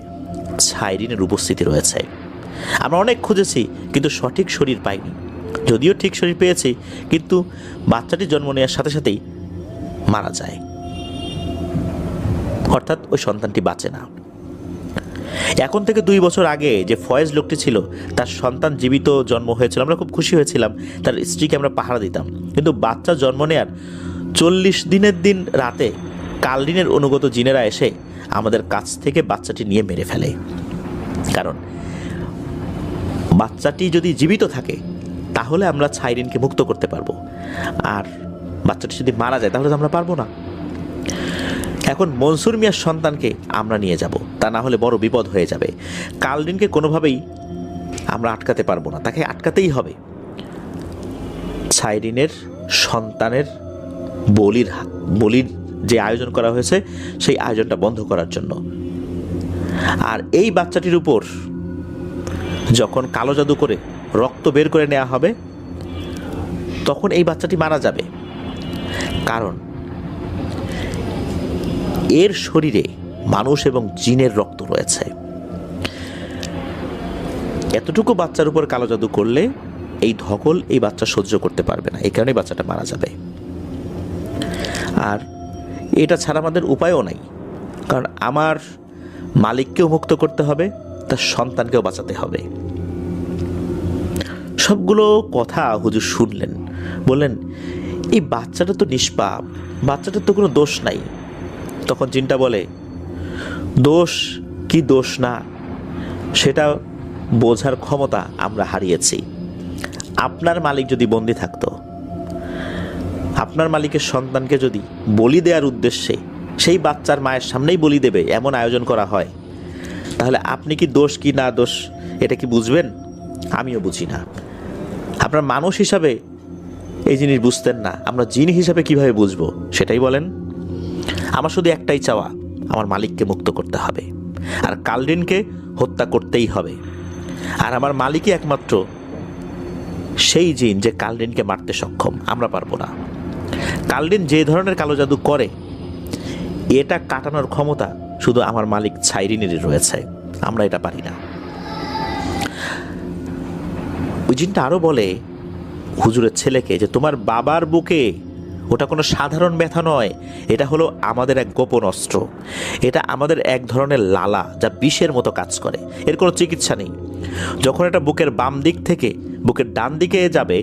ছাইরিনের উপস্থিতি রয়েছে। আমরা অনেক খুঁজেছি, কিন্তু সঠিক শরীর পাইনি। যদিও ঠিক শরীর পেয়েছি, কিন্তু বাচ্চাটি জন্ম নেওয়ার সাথে সাথেই মারা যায়, অর্থাৎ ওই সন্তানটি বাঁচে না। এখন থেকে 2 বছর আগে যে ফয়েজ লোকটি ছিল, তার সন্তান জীবিত জন্ম হয়েছিল। আমরা খুব খুশি হয়েছিলাম, তার স্ত্রীকে আমরা পাহারা দিতাম। কিন্তু বাচ্চা জন্ম নেওয়ার 40 দিনের দিন রাতে কালরিনের অনুগত জিনেরা এসে আমাদের কাছ থেকে বাচ্চাটি নিয়ে মেরে ফেলে। কারণ বাচ্চাটি যদি জীবিত থাকে, তাহলে আমরা ছাইরিনকে মুক্ত করতে পারবো, আর বাচ্চাটি যদি মারা যায় তাহলে তো আমরা পারবো না। এখন মনসুর মিয়ার সন্তানকে আমরা নিয়ে যাব, তা না হলে বড় বিপদ হয়ে যাবে। কালদিনকে কোনোভাবেই আমরা আটকাতে পারবো না, তাকে আটকাতেই হবে। ছাইরিনের সন্তানের বলির যে আয়োজন করা হয়েছে সেই আয়োজনটা বন্ধ করার জন্য। আর এই বাচ্চাটির উপর যখন কালো জাদু করে রক্ত বের করে নেওয়া হবে তখন এই বাচ্চাটি মারা যাবে, কারণ এর শরীরে মানুষ এবং জিনের রক্ত রয়েছে। এতটুকু বাচ্চার উপর কালো জাদু করলে এই ধকল এই বাচ্চা সহ্য করতে পারবে না, এই কারণে বাচ্চাটা মারা যাবে। আর এটা ছাড়া আমাদের উপায়ও নাই, কারণ আমার মালিককেও মুক্ত করতে হবে, তার সন্তানকেও বাঁচাতে হবে। সবগুলো কথা হুজুর শুনলেন, বললেন এই বাচ্চাটা তো নিষ্পাপ, বাচ্চাটার তো কোনো দোষ নাই। তখন জিনটা বলে, দোষ কি দোষ না সেটা বোঝার ক্ষমতা আমরা হারিয়েছি। আপনার মালিক যদি বন্দী থাকতো, আপনার মালিকের সন্তানকে যদি বলি দেওয়ার উদ্দেশ্যে সেই বাচ্চার মায়ের সামনেই বলি দেবে এমন আয়োজন করা হয়, তাহলে আপনি কি দোষ কি না দোষ এটা কি বুঝবেন? আমিও বুঝি না। আপনার মানুষ হিসাবে এই জিনিস বুঝতেন না, আমরা জিন হিসাবে কিভাবে বুঝবো সেটাই বলেন। আমার শুধু একটাই চাওয়া, আমার মালিককে মুক্ত করতে হবে, আর কালদিনকে হত্যা করতেই হবে। আর আমার মালিকই একমাত্র সেই জিন যে কালদিনকে মারতে সক্ষম, আমরা পারবো না। কালদিন যে ধরনের কালো জাদু করে এটা কাটানোর ক্ষমতা শুধু আমার মালিক ছাইরিনেরই রয়েছে, আমরা এটা পারি না। ওই জিনটা আরো বলে হুজুরের ছেলেকে যে তোমার বাবার বুকে ওটা কোনো সাধারণ ব্যথা নয়, এটা হলো আমাদের এক গোপন অস্ত্র, এটা আমাদের এক ধরনের লালা যা বিষের মতো কাজ করে, এর কোনো চিকিৎসা নেই। যখন এটা বুকের বাম দিক থেকে বুকের ডান দিকে যাবে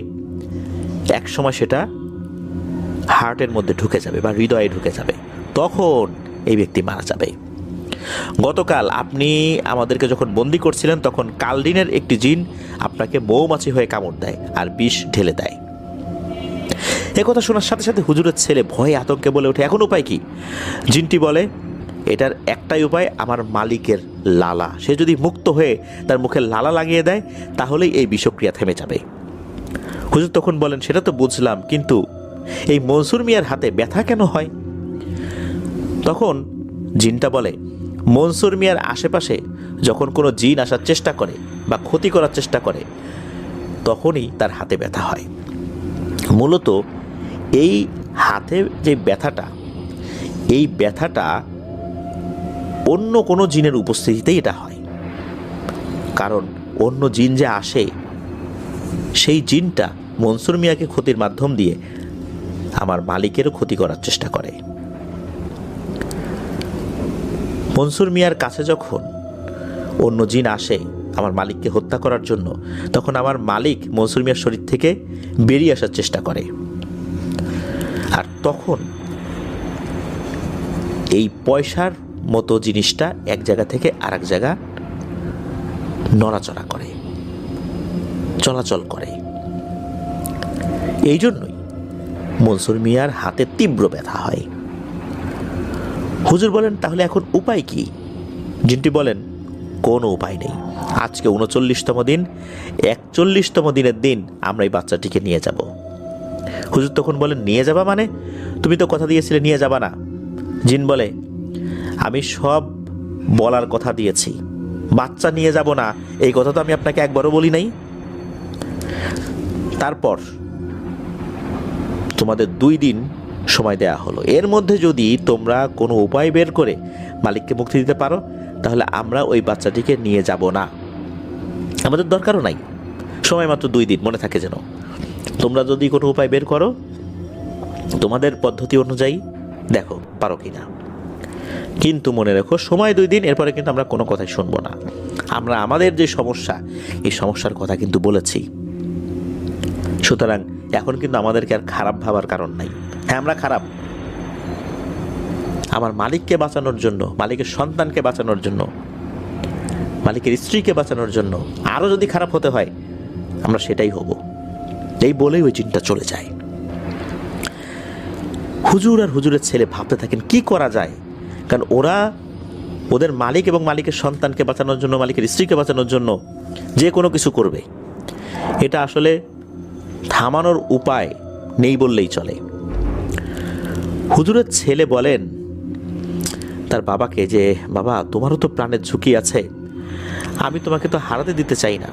এক সময় সেটা হার্টের মধ্যে ঢুকে যাবে বা হৃদয়ে ঢুকে যাবে, তখন এই ব্যক্তি মারা যাবে। গতকাল আপনি আমাদেরকে যখন বন্দি করছিলেন তখন কালদিনের একটি জিন আপনাকে মৌমাছি হয়ে কামড় দেয় আর বিষ ঢেলে দেয়। একথা শোনার সাথে সাথে হুজুরের ছেলে ভয়ে আতঙ্কে বলে ওঠে, এখন উপায় কি? জিনটি বলে, এটার একটাই উপায়, আমার মালিকের লালা, সে যদি মুক্ত হয়ে তার মুখে লালা লাগিয়ে দেয় তাহলেই এই বিষক্রিয়া থেমে যাবে। হুজুর তখন বলেন, সেটা তো বুঝলাম, কিন্তু এই মনসুর মিয়ার হাতে ব্যথা কেন হয়? তখন জিনটা বলে, মনসুর মিয়ার আশেপাশে যখন কোনো জিন আসার চেষ্টা করে বা ক্ষতি করার চেষ্টা করে তখনই তার হাতে ব্যথা হয়। মূলত এই হাতে যে ব্যথাটা, এই ব্যথাটা অন্য কোনো জিনের উপস্থিতিতেই এটা হয়, কারণ অন্য জিন যে আসে সেই জিনটা মনসুর মিয়াকে ক্ষতির মাধ্যম দিয়ে আমার মালিকেরও ক্ষতি করার চেষ্টা করে। মনসুর মিয়ার কাছে যখন অন্য জিন আসে আমার মালিককে হত্যা করার জন্য, তখন আমার মালিক মনসুর মিয়ার শরীর থেকে বেরিয়ে আসার চেষ্টা করে, আর তখন এই পয়সার মতো জিনিসটা এক জায়গা থেকে আরেক জায়গা নড়াচড়া করে, চলাচল করে। এই জন্যই মনসুর মিয়ার হাতে তীব্র ব্যথা হয়। হুজুর বলেন, তাহলে এখন উপায় কি? জিনটি বলেন, কোনো উপায় নেই। আজকে 39তম দিন, 41তম দিনের দিন আমরা এই বাচ্চাটিকে নিয়ে যাব। হুজুর তখন বলেন, নিয়ে যাবা মানে? তুমি তো কথা দিয়েছিলে নিয়ে যাবা না। জিন বলে, আমি সব বলার কথা দিয়েছি, বাচ্চা নিয়ে যাব না এই কথা তো আমি আপনাকে একবারও বলি নাই। তারপর তোমাদের 2 দিন সময় দেয়া হলো, এর মধ্যে যদি তোমরা কোনো উপায় বের করে মালিককে মুক্তি দিতে পারো তাহলে আমরা ওই বাচ্চাটিকে নিয়ে যাব না, আমাদের দরকারও নাই। সময় মাত্র 2 দিন, মনে থাকে যেন। তোমরা যদি কোনো উপায় বের করো তোমাদের পদ্ধতি অনুযায়ী, দেখো পারো কিনা, কিন্তু মনে রেখো সময় 2 দিন, এরপরে কিন্তু আমরা কোনো কথাই শুনবো না। আমরা আমাদের যে সমস্যা এই সমস্যার কথা কিন্তু বলেছি, সুতরাং এখন কিন্তু আমাদেরকে আর খারাপ ভাবার কারণ নাই। হ্যাঁ, আমরা খারাপ, আমার মালিককে বাঁচানোর জন্য, মালিকের সন্তানকে বাঁচানোর জন্য, মালিকের স্ত্রীকে বাঁচানোর জন্য আরও যদি খারাপ হতে হয় আমরা সেটাই হব। এই বলেই ওই জিনটা চলে যায়। হুজুর আর হুজুরের ছেলে ভাবতে থাকেন কি করা যায়। কারণ ওরা ওদের মালিক এবং মালিকের সন্তানকে বাঁচানোর জন্য, মালিকের স্ত্রীকে বাঁচানোর জন্য যে কোনো কিছু করবে। এটা আসলে থামানোর উপায় নেই বললেই চলে। হুজুরের ছেলে বলেন তার বাবাকে যে, বাবা তোমারও তো প্রাণের ঝুঁকি আছে, আমি তোমাকে তো হারাতে দিতে চাই না।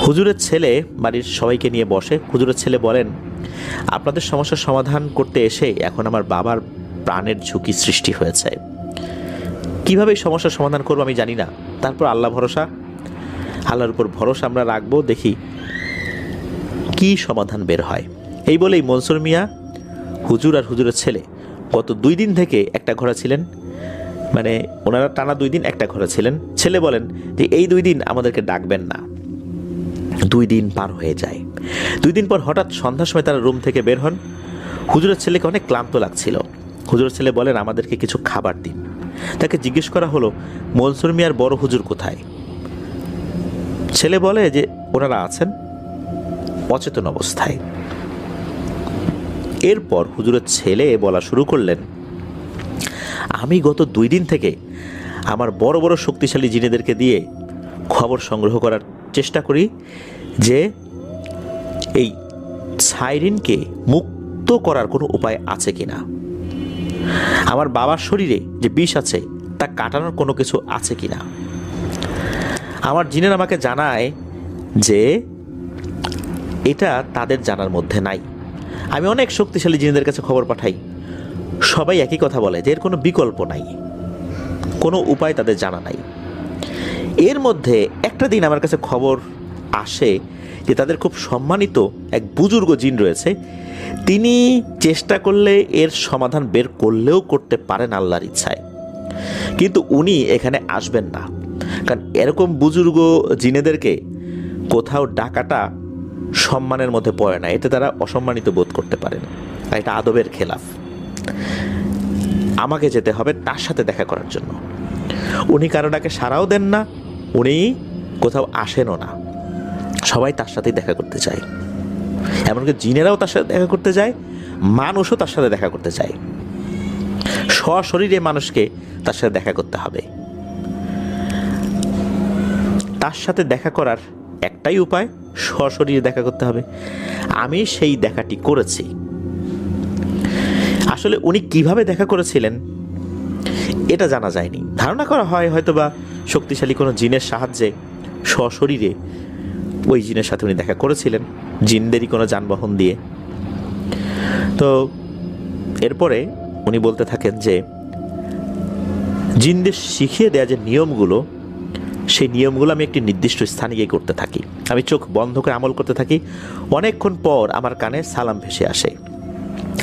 হুজুরের ছেলে বাড়ির সবাইকে নিয়ে বসে। হুজুরের ছেলে বলেন, আপনাদের সমস্যার সমাধান করতে এসে এখন আমার বাবার প্রাণের ঝুঁকি সৃষ্টি হয়েছে। কিভাবে এই সমস্যার সমাধান করবো আমি জানি না, তারপর আল্লাহ ভরসা, আল্লাহর উপর ভরসা আমরা রাখবো, দেখি কি সমাধান বের হয়। এই বলেই মনসুর মিয়া, হুজুর আর হুজুরের ছেলে গত 2 দিন থেকে একটা ঘরে ছিলেন, মানে ওনারা টানা 2 দিন একটা ঘরে ছিলেন। ছেলে বলেন যে এই 2 দিন আমাদেরকে ডাকবেন না। 2 দিন পার হয়ে যায়। 2 দিন পর হঠাৎ সন্ধ্যার সময় তারা রুম থেকে বের হন। হুজুরের ছেলেকে অনেক ক্লান্ত লাগছিল। হুজুরের ছেলে বলেন, আমাদেরকে কিছু খাবার দিন। তাকে জিজ্ঞেস করা হলো, মনসুর মিয়ার বড় হুজুর কোথায়? ছেলে বলে যে ওনারা আছেন অচেতন অবস্থায়। এরপর হুজুরের ছেলে বলা শুরু করলেন, আমি গত 2 দিন থেকে আমার বড় বড় শক্তিশালী জিনেদেরকে দিয়ে খবর সংগ্রহ করার চেষ্টা করি যে এই সাইরিনকে মুক্ত করার কোনো উপায় আছে কিনা, আমার বাবার শরীরে যে বিষ আছে তা কাটানোর কোনো কিছু আছে কিনা। আমার জিনেরা আমাকে জানায় যে এটা তাদের জানার মধ্যে নাই। আমি অনেক শক্তিশালী জিনেদের কাছে খবর পাঠাই, সবাই একই কথা বলে যে এর কোনো বিকল্প নাই, কোনো উপায় তাদের জানা নাই। এর মধ্যে একটা দিন আমার কাছে খবর আসে যে তাদের খুব সম্মানিত এক বুজুর্গ জিন রয়েছে, তিনি চেষ্টা করলে এর সমাধান বের করলেও করতে পারেন আল্লাহর ইচ্ছায়, কিন্তু উনি এখানে আসবেন না। কারণ এরকম বুজুর্গ জিনেদেরকে কোথাও ডাকাটা সম্মানের মধ্যে পড়ে না, এতে তারা অসম্মানিত বোধ করতে পারেন, আর এটা আদবের খেলাফ। আমাকে যেতে হবে তার সাথে দেখা করার জন্য। উনি কারো ডাকে সাড়াও দেন না, উনি কোথাও আসেনও না, সবাই তার সাথেই দেখা করতে চায়। এমনকি জিনেরাও তার সাথে দেখা করতে যায়, মানুষও তার সাথে দেখা করতে চায়। সশরীরে মানুষকে তার সাথে দেখা করতে হবে। তার সাথে দেখা করার একটাই উপায়, সশরীরে দেখা করতে হবে। আমি সেই দেখাটি করেছি। আসলে উনি কিভাবে দেখা করেছিলেন এটা জানা যায়নি। ধারণা করা হয় হয়তোবা শক্তিশালী কোনো জিনের সাহায্যে সশরীরে ওই জিনের সাথে উনি দেখা করেছিলেন, জিনদেরই কোনো যানবাহন দিয়ে। তো এরপরে উনি বলতে থাকেন যে জিনদের শিখিয়ে দেয়া যে নিয়মগুলো, সেই নিয়মগুলো আমি একটি নির্দিষ্ট স্থানে গিয়ে করতে থাকি। আমি চোখ বন্ধ করে আমল করতে থাকি। অনেকক্ষণ পর আমার কানে সালাম ভেসে আসে,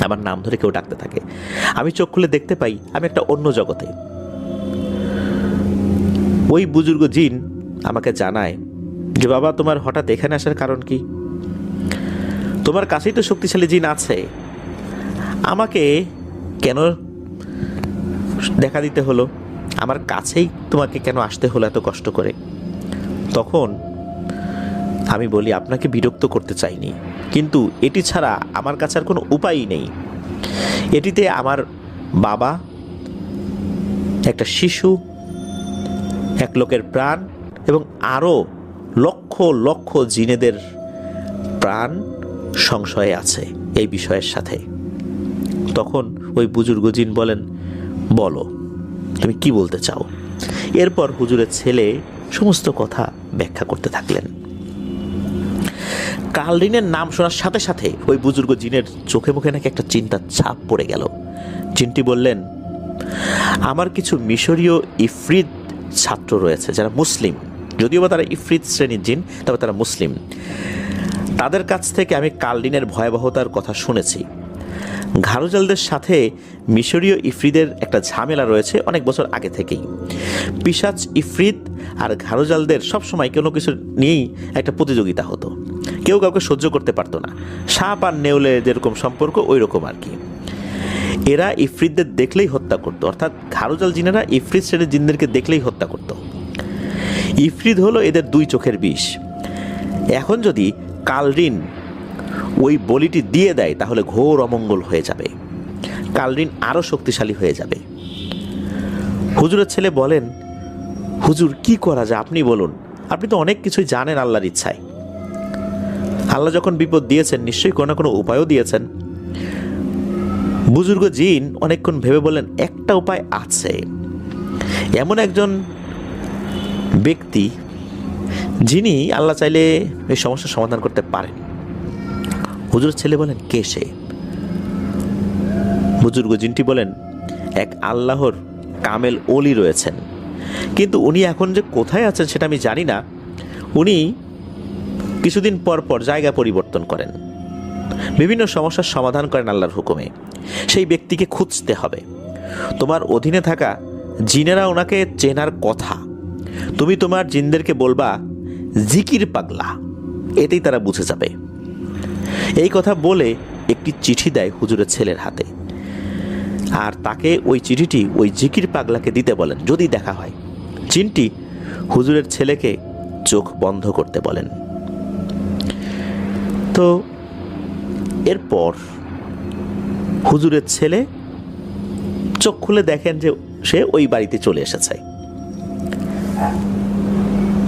আমার নাম ধরে কেউ ডাকতে থাকে। আমি চোখ খুলে দেখতে পাই আমি একটা অন্য জগতে। ওই বুজুর্গ জিন আমাকে জানায় যে, বাবা তোমার হঠাৎ এখানে আসার কারণ কি? তোমার কাছেই তো শক্তিশালী জিন আছে, আমাকে কেন দেখা দিতে হলো? আমার কাছেই তোমাকে কেন আসতে হলো এত কষ্ট করে? তখন আমি বলি, আপনাকে বিরক্ত করতে চাইনি, কিন্তু এটি ছাড়া আমার কাছে আর কোনো উপায়ই নেই। এটিতে আমার বাবা, একটা শিশু, এক লোকের প্রাণ এবং আরও লক্ষ লক্ষ জিনেদের প্রাণ সংশয়ে আছে এই বিষয়ের সাথে। তখন ওই বুজুর্গ জিন বলেন, বলো তুমি কি বলতে চাও? এরপর হুজুরের ছেলে সমস্ত কথা ব্যাখ্যা করতে থাকলেন। কালরিনের নাম শোনার সাথে সাথে ওই বুজুর্গ জিনের চোখে মুখে নাকি একটা চিন্তার ছাপ পড়ে গেল। জিনটি বললেন, আমার কিছু মিশরীয় ইফরিত ছাত্র রয়েছে যারা মুসলিম, যদিও বা তারা ইফরিত শ্রেণীর জিন, তবে তারা মুসলিম। তাদের কাছ থেকে আমি কালরিনের ভয়াবহতার কথা শুনেছি। ঘারুজালদের সাথে মিশরীয় ইফরিদের একটা ঝামেলা রয়েছে অনেক বছর আগে থেকেই। পিশাচ ইফরিত আর ঘারুজালদের সবসময় কোনো কিছু নিয়েই একটা প্রতিযোগিতা হতো, কেউ কাউকে সহ্য করতে পারতো না। সাপ আর নেউলে যেরকম সম্পর্ক ওই রকম আর কি। এরা ইফরিতদের দেখলেই হত্যা করতো, অর্থাৎ ঘারুজাল জিনেরা ইফরিত শ্রেণীর জিনদেরকে দেখলেই হত্যা করত। ইফরিত হলো এদের 2 চোখের বিষ। এখন যদি কালরিন ওই বলিটি দিয়ে দেয় তাহলে ঘোর অমঙ্গল হয়ে যাবে, কালরিন আরও শক্তিশালী হয়ে যাবে। হুজুরের ছেলে বলেন, হুজুর কি করা যায় আপনি বলুন, আপনি তো অনেক কিছুই জানেন আল্লাহর ইচ্ছায়। আল্লাহ যখন বিপদ দিয়েছেন নিশ্চয়ই কোনো না কোনো উপায়ও দিয়েছেন। বুজুর্গ জিন অনেকক্ষণ ভেবে বললেন, একটা উপায় আছে। এমন একজন ব্যক্তি যিনি আল্লাহ চাইলে এই সমস্যার সমাধান করতে পারেন। হুজুরের ছেলে বলেন, কে সে? বুজুর্গ জিনটি বলেন, এক আল্লাহর কামেল ওলি রয়েছেন, কিন্তু উনি এখন যে কোথায় আছেন সেটা আমি জানি না। উনি কিছুদিন পর পর জায়গা পরিবর্তন করেন, বিভিন্ন সমস্যার সমাধান করেন আল্লাহর হুকুমে। সেই ব্যক্তিকে খুঁজতে হবে। তোমার অধীনে থাকা জিনেরা ওনাকে চেনার কথা। তুমি তোমার জিনদেরকে বলবা জিকির পাগলা, এতেই তারা বুঝে যাবে। এই কথা বলে একটি চিঠি দেয় হুজুরের ছেলের হাতে, আর তাকে ওই চিঠিটি ওই জিকির পাগলাকে দিতে বলেন যদি দেখা হয়। জিনটি হুজুরের ছেলেকে চোখ বন্ধ করতে বলেন। তো এরপর হুজুরের ছেলে চোখ খুলে দেখেন যে সে ওই বাড়িতে চলে এসেছে।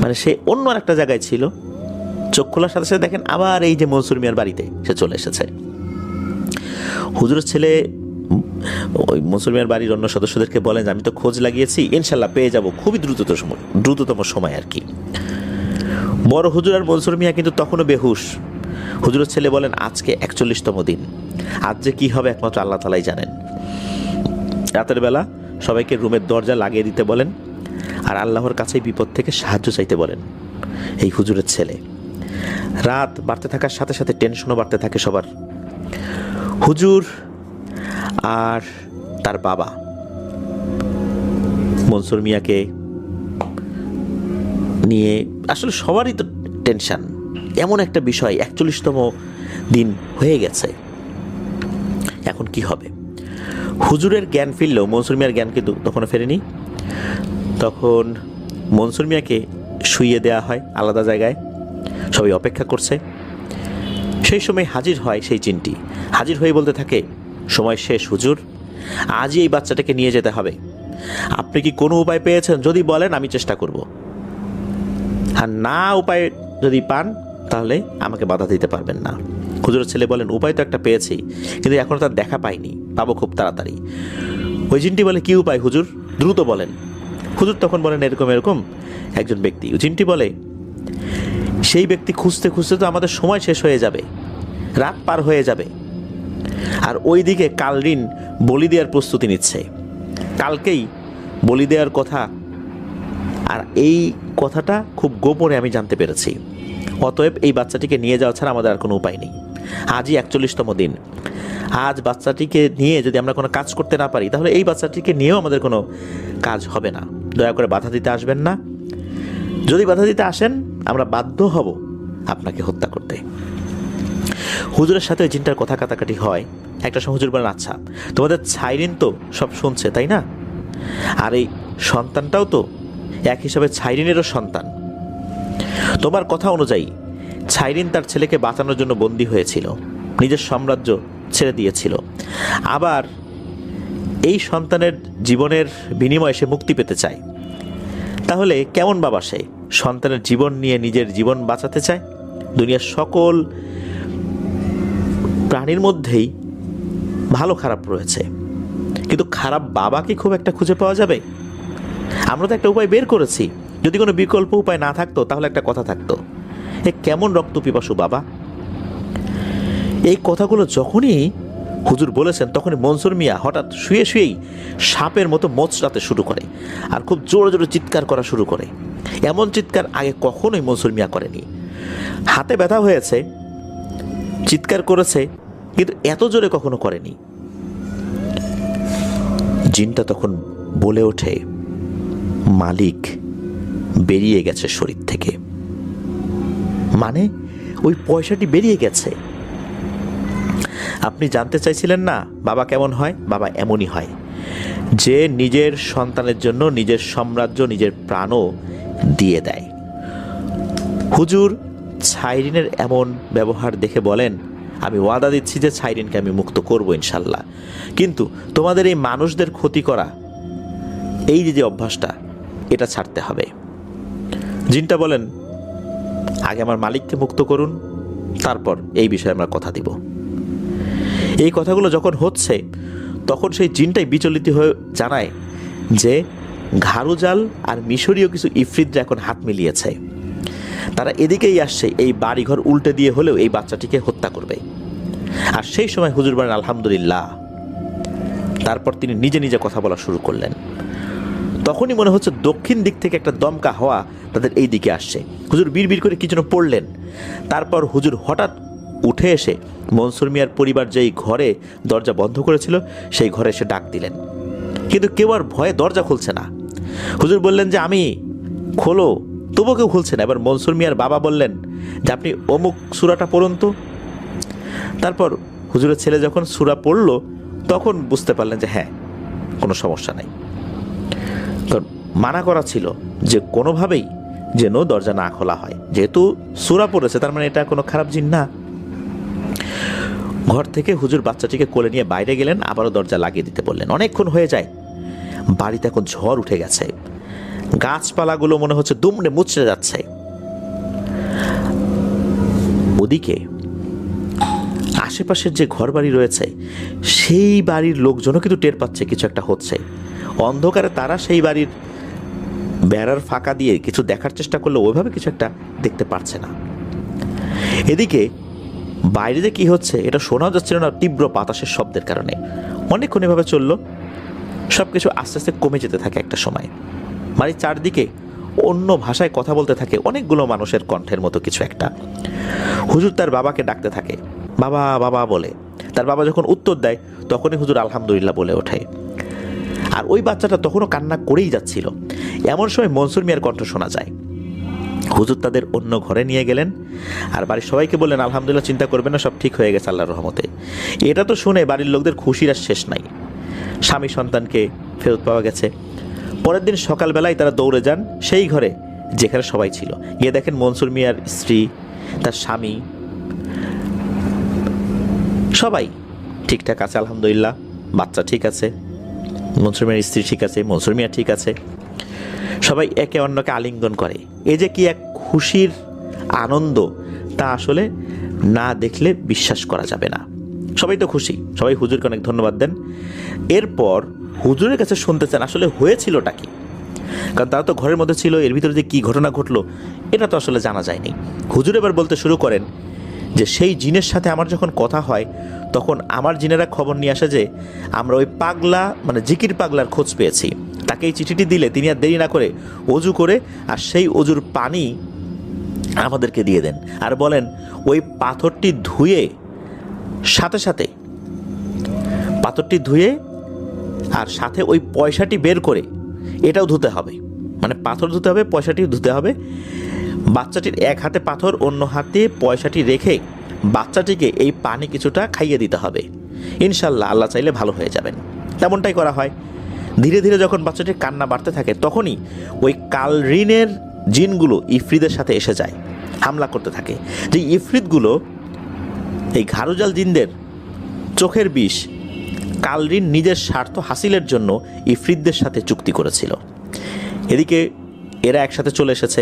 মানে সে অন্য একটা জায়গায় ছিল, চোখ খোলার সাথে সাথে দেখেন আবার এই যে মনসুর মিয়ার বাড়িতে সে চলে এসেছে। হুজুরের ছেলে ওই মনসুর মিয়ার বাড়ির অন্য সদস্যদেরকে বলেন যে আমি তো খোঁজ লাগিয়েছি, ইনশাল্লাহ পেয়ে যাব খুবই দ্রুততম সময় আর কি। বড় হুজুর আর মনসুর মিয়া কিন্তু তখনও বেহুশ। হুজুরের ছেলে বলেন, আজকে 41তম দিন, আজ যে কি হবে একমাত্র আল্লাহ তাআলাই জানেন। রাতের বেলা সবাইকে রুমের দরজা লাগিয়ে দিতে বলেন, আর আল্লাহর কাছে বিপদ থেকে সাহায্য চাইতে বলেন এই হুজুরের ছেলে। রাত বাড়তে থাকার সাথে সাথে টেনশনও বাড়তে থাকে সবার। হুজুর আর তার বাবা মনসুর মিয়াকে নিয়ে আসলে সবারই তো টেনশন। এমন একটা বিষয়, 41তম দিন হয়ে গেছে, এখন কি হবে? হুজুরের জ্ঞান ফিরলেও মনসুর মিয়ার জ্ঞান কিন্তু তখনও ফেরেনি। তখন মনসুর মিয়াকে শুইয়ে দেওয়া হয় আলাদা জায়গায়, সবাই অপেক্ষা করছে। সেই সময় হাজির হয় সেই জিনটি। হাজির হয়ে বলতে থাকে, সময় শেষ হুজুর, আজই এই বাচ্চাটাকে নিয়ে যেতে হবে। আপনি কি কোনো উপায় পেয়েছেন? যদি বলেন আমি চেষ্টা করব, আর না উপায় যদি পান তাহলে আমাকে বাধা দিতে পারবেন না। হুজুরের ছেলে বলেন, উপায় তো একটা পেয়েছি, কিন্তু এখনো তার দেখা পাইনি, পাবো খুব তাড়াতাড়ি। ওই জিনটি বলে, কি উপায় হুজুর, দ্রুত বলেন। হুজুর তখন বলেন, এরকম এরকম একজন ব্যক্তি। জিনটি বলে, সেই ব্যক্তি খুঁজতে খুঁজতে তো আমাদের সময় শেষ হয়ে যাবে, রাত পার হয়ে যাবে। আর ওই দিকে কালরিন বলি দেওয়ার প্রস্তুতি নিচ্ছে, কালকেই বলি দেওয়ার কথা। আর এই কথাটা খুব গোপনে আমি জানতে পেরেছি। অতএব এই বাচ্চাটিকে নিয়ে যাওয়া ছাড়া আমাদের আর কোনো উপায় নেই। আজই 41তম দিন। আজ বাচ্চাটিকে নিয়ে যদি আমরা কোনো কাজ করতে না পারি তাহলে এই বাচ্চাটিকে নিয়েও আমাদের কোনো কাজ হবে না। দয়া করে বাধা দিতে আসবেন না। যদি বাধা দিতে আসেন আমরা বাধ্য হব আপনাকে হত্যা করতে। হুজুরের সাথে ওই জিনটার কথা কাটাকাটি হয়। একটা সময় হুজুর বলেন, আচ্ছা তোমাদের ছাইরিন তো সব শুনছে তাই না? আর এই সন্তানটাও তো এক হিসাবে ছাইরিনেরও সন্তান। তোমার কথা অনুযায়ী ছাইরিন তার ছেলেকে বাঁচানোর জন্য বন্দী হয়েছিল, নিজের সাম্রাজ্য ছেড়ে দিয়েছিল। আবার এই সন্তানের জীবনের বিনিময়ে সে মুক্তি পেতে চায়। তাহলে কেমন বাবা সে? সন্তানের জীবন নিয়ে নিজের জীবন বাঁচাতে চায়। দুনিয়ার সকল প্রাণীর মধ্যেই ভালো খারাপ রয়েছে, কিন্তু খারাপ বাবা কি খুব একটা খুঁজে পাওয়া যাবে? আমরা তো একটা উপায় বের করেছি। যদি কোনো বিকল্প উপায় না থাকতো তাহলে একটা কথা থাকতো, এ কেমন রক্ত পিপাসু বাবা। এই কথাগুলো যখনই হুজুর বলেছেন তখনই মনসুর মিয়া হঠাৎ শুয়ে শুয়েই সাপের মতো মোচড়াতে শুরু করে, আর খুব জোরে জোরে চিৎকার করা শুরু করে। এমন চিৎকার আগে কখনোই মনসুর মিয়া করেনি। হাতে ব্যথা হয়েছে, চিৎকার করেছে, কিন্তু এত জোরে কখনো করেনি। জিনটা তখন বলে ওঠে, মালিক বেরিয়ে গেছে শরীর থেকে। মানে ওই পয়সাটি বেরিয়ে গেছে। আপনি জানতে চাইছিলেন না বাবা কেমন হয়? বাবা এমনই হয়, যে নিজের সন্তানের জন্য নিজের সাম্রাজ্য নিজের প্রাণও দিয়ে দেয়। হুজুর ছাইরিনের এমন ব্যবহার দেখে বলেন, আমি ওয়াদা দিচ্ছি যে ছাইরিনকে আমি মুক্ত করব ইনশাল্লাহ, কিন্তু তোমাদের এই মানুষদের ক্ষতি করা এই যে অভ্যাসটা, এটা ছাড়তে হবে। জিনটা বলেন, আগে আমার মালিককে মুক্ত করুন, তারপর এই বিষয়ে আমরা কথা দিব। এই কথাগুলো যখন হচ্ছে তখন সেই জিনটাই বিচলিত হয়ে জানায় যে ঘাড়ুজাল আর মিশরীয় কিছু ইফরিতরা এখন হাত মিলিয়েছে, তারা এদিকেই আসছে এই বাড়িঘর উল্টে দিয়ে হলেও এই বাচ্চাটিকে হত্যা করবে। আর সেই সময় হুজুর বলেন আলহামদুলিল্লাহ। তারপর তিনি নিজে নিজে কথা বলা শুরু করলেন। তখনই মনে হচ্ছে দক্ষিণ দিক থেকে একটা দমকা হাওয়া তাদের এই দিকে আসছে। হুজুর বিড়বিড় করে কিছু পড়লেন। তারপর হুজুর হঠাৎ উঠে এসে মনসুর মিয়ার পরিবার যেই ঘরে দরজা বন্ধ করেছিল সেই ঘরে এসে ডাক দিলেন, কিন্তু কেউ আর ভয়ে দরজা খুলছে না। হুজুর বললেন যে আমি, খোলো, তবু কেউ খুলছে না। এবার মনসুর মিয়ার বাবা বললেন যে আপনি অমুক সূরাটা পড়ুন তো। তারপর হুজুরের ছেলে যখন সূরা পড়ল তখন বুঝতে পারলেন যে হ্যাঁ, কোনো সমস্যা নাই। কারণ মানা করা ছিল যে কোনোভাবেই যেন দরজা না খোলা হয়, যেহেতু সূরা পড়েছে তার মানে এটা কোনো খারাপ জিন না। ঘর থেকে হুজুর বাচ্চাটিকে কোলে নিয়ে বাইরে গেলেন, আবারও দরজা লাগিয়ে দিতে বললেন। অনেকক্ষণ হয়ে যায়, বাড়িতে এখন ঝড় উঠে গেছে, গাছপালাগুলো মনে হচ্ছে দুমড়ে মুচড়ে যাচ্ছে। ওদিকে আশেপাশের যে ঘর বাড়ি রয়েছে সেই বাড়ির লোকজনও কিন্তু টের পাচ্ছে কিছু একটা হচ্ছে। অন্ধকারে তারা সেই বাড়ির বেড়ার ফাঁকা দিয়ে কিছু দেখার চেষ্টা করলে ওইভাবে কিছু একটা দেখতে পারছে না। এদিকে বাইরে যে কি হচ্ছে এটা শোনাও যাচ্ছিল না তীব্র বাতাসের শব্দের কারণে। অনেকক্ষণ এভাবে চললো, সব কিছু আস্তে আস্তে কমে যেতে থাকে। একটা সময় বাড়ির চারদিকে অন্য ভাষায় কথা বলতে থাকে অনেকগুলো মানুষের কণ্ঠের মতো কিছু একটা। হুজুর তার বাবাকে ডাকতে থাকে, বাবা বাবা বলে। তার বাবা যখন উত্তর দেয় তখনই হুজুর আলহামদুলিল্লাহ বলে ওঠে। আর ওই বাচ্চাটা তখনও কান্না করেই যাচ্ছিল। এমন সময় মনসুর মিয়ার কণ্ঠ শোনা যায়। হুজুর তাদের অন্য ঘরে নিয়ে গেলেন আর বাড়ির সবাইকে বললেন আলহামদুলিল্লাহ, চিন্তা করবেন না, সব ঠিক হয়ে গেছে আল্লাহর রহমতে। এটা তো শুনে বাড়ির লোকদের খুশির আর শেষ নাই। স্বামী সন্তানকে ফেরত পাওয়া গেছে। পরের দিন সকালবেলায় তারা দৌড়ে যান সেই ঘরে যেখানে সবাই ছিল। গিয়ে দেখেন মনসুর মিয়ার স্ত্রী, তার স্বামী, সবাই ঠিকঠাক আছে আলহামদুলিল্লাহ। বাচ্চা ঠিক আছে, মনসুর মিয়ার স্ত্রী ঠিক আছে, মনসুর মিয়া ঠিক আছে। সবাই একে অন্যকে আলিঙ্গন করে। এই যে কি এক খুশির আনন্দ, তা আসলে না দেখলে বিশ্বাস করা যাবে না। সবাই তো খুশি, সবাই হুজুরকে অনেক ধন্যবাদ দেন। এরপর হুজুরের কাছে শুনতে চান আসলে হয়েছিলটা কি, কারণ তারা তো ঘরের মধ্যে ছিল, এর ভিতরে যে কী ঘটনা ঘটলো এটা তো আসলে জানা যায়নি। হুজুর এবার বলতে শুরু করেন যে সেই জিনের সাথে আমার যখন কথা হয় তখন আমার জিনেরা খবর নিয়ে আসে যে আমরা ওই পাগলা মানে জিকির পাগলার খোঁজ পেয়েছি। তাকে এই চিঠিটি দিলে তিনি আর দেরি না করে অজু করে আর সেই অজুর পানি আমাদেরকে দিয়ে দেন, আর বলেন ওই পাথরটি ধুয়ে সাথে সাথে পাথরটি ধুয়ে আর সাথে ওই পয়সাটি বের করে এটাও ধুতে হবে, মানে পাথর ধুতে হবে, পয়সাটি ধুতে হবে। বাচ্চাটির এক হাতে পাথর, অন্য হাতে পয়সাটি রেখে বাচ্চাটিকে এই পানি কিছুটা খাইয়ে দিতে হবে। ইনশাল্লাহ আল্লাহ চাইলে ভালো হয়ে যাবেন। তেমনটাই করা হয়। ধীরে ধীরে যখন বাচ্চাটির কান্না বাড়তে থাকে তখনই ওই কালরিনের জিনগুলো ইফরিদের সাথে এসে যায়, হামলা করতে থাকে। যে ইফরিতগুলো এই ঘাড়ুজাল জিনদের চোখের বিষ কালরিন নিজের স্বার্থ হাসিলের জন্য ইফরিতদের সাথে চুক্তি করেছিল। এদিকে এরা একসাথে চলে এসেছে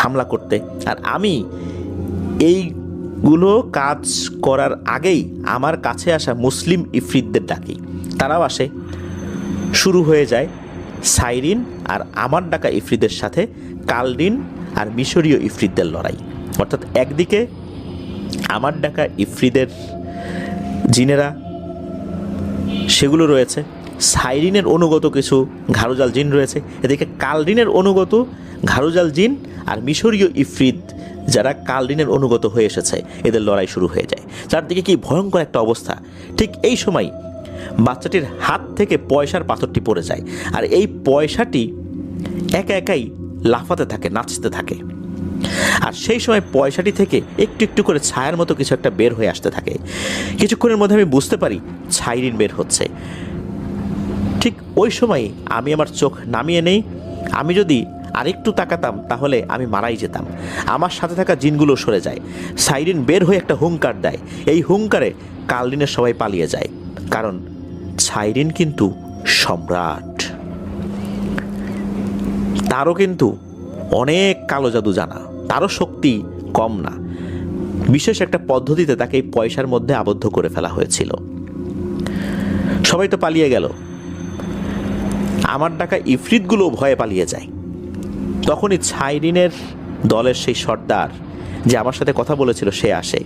হামলা করতে। আর আমি এইগুলো কাজ করার আগেই আমার কাছে আসা মুসলিম ইফরিতদের ডাকি, তারাও আসে। শুরু হয়ে যায় সাইরিন আর আমার ডাকা ইফরিদের সাথে কালরিন আর মিশরীয় ইফরিতদের লড়াই। অর্থাৎ একদিকে আমার ডাকা ইফরিদের জিনেরা সেগুলো রয়েছে, সাইরিনের অনুগত কিছু ঘাড়ুজাল জিন রয়েছে, এদিকে কালরিনের অনুগত ঘাড়ুজাল জিন আর মিশরীয় ইফরিত যারা কালরিনের অনুগত হয়ে এসেছে, এদের লড়াই শুরু হয়ে যায়। চারদিকে কি ভয়ঙ্কর একটা অবস্থা। ঠিক এই সময় বাচ্চাটির হাত থেকে পয়সার পাথরটি পড়ে যায়, আর এই পয়সাটি একা একাই লাফাতে থাকে, নাচতে থাকে। আর সেই সময় পয়সাটি থেকে একটু একটু করে ছায়ার মতো কিছু একটা বের হয়ে আসতে থাকে। কিছুক্ষণের মধ্যে আমি বুঝতে পারি সাইরিন বের হচ্ছে। ঠিক ওই সময় আমি আমার চোখ নামিয়ে নেই। আমি যদি আরেকটু তাকাতাম তাহলে আমি মারাই যেতাম। আমার সাথে থাকা জিনগুলো সরে যায়। সাইরিন বের হয়ে একটা হুঙ্কার দেয়। এই হুঙ্কারে কালরিনের সবাই পালিয়ে যায়, কারণ সাইরিন কিন্তু সম্রাট। তারও কিন্তু অনেক কালো জাদু জানা, তারও শক্তি কম না। বিশেষ একটা পদ্ধতিতে তাকে এই পয়সার মধ্যে আবদ্ধ করে ফেলা হয়েছিল। সবাই তো পালিয়ে গেল, আমার ডাকা ইফরিতগুলো ভয়ে পালিয়ে যায়। তখনই ছাইরিনের দলের সেই সর্দার যে আমার সাথে কথা বলেছিল সে আসে,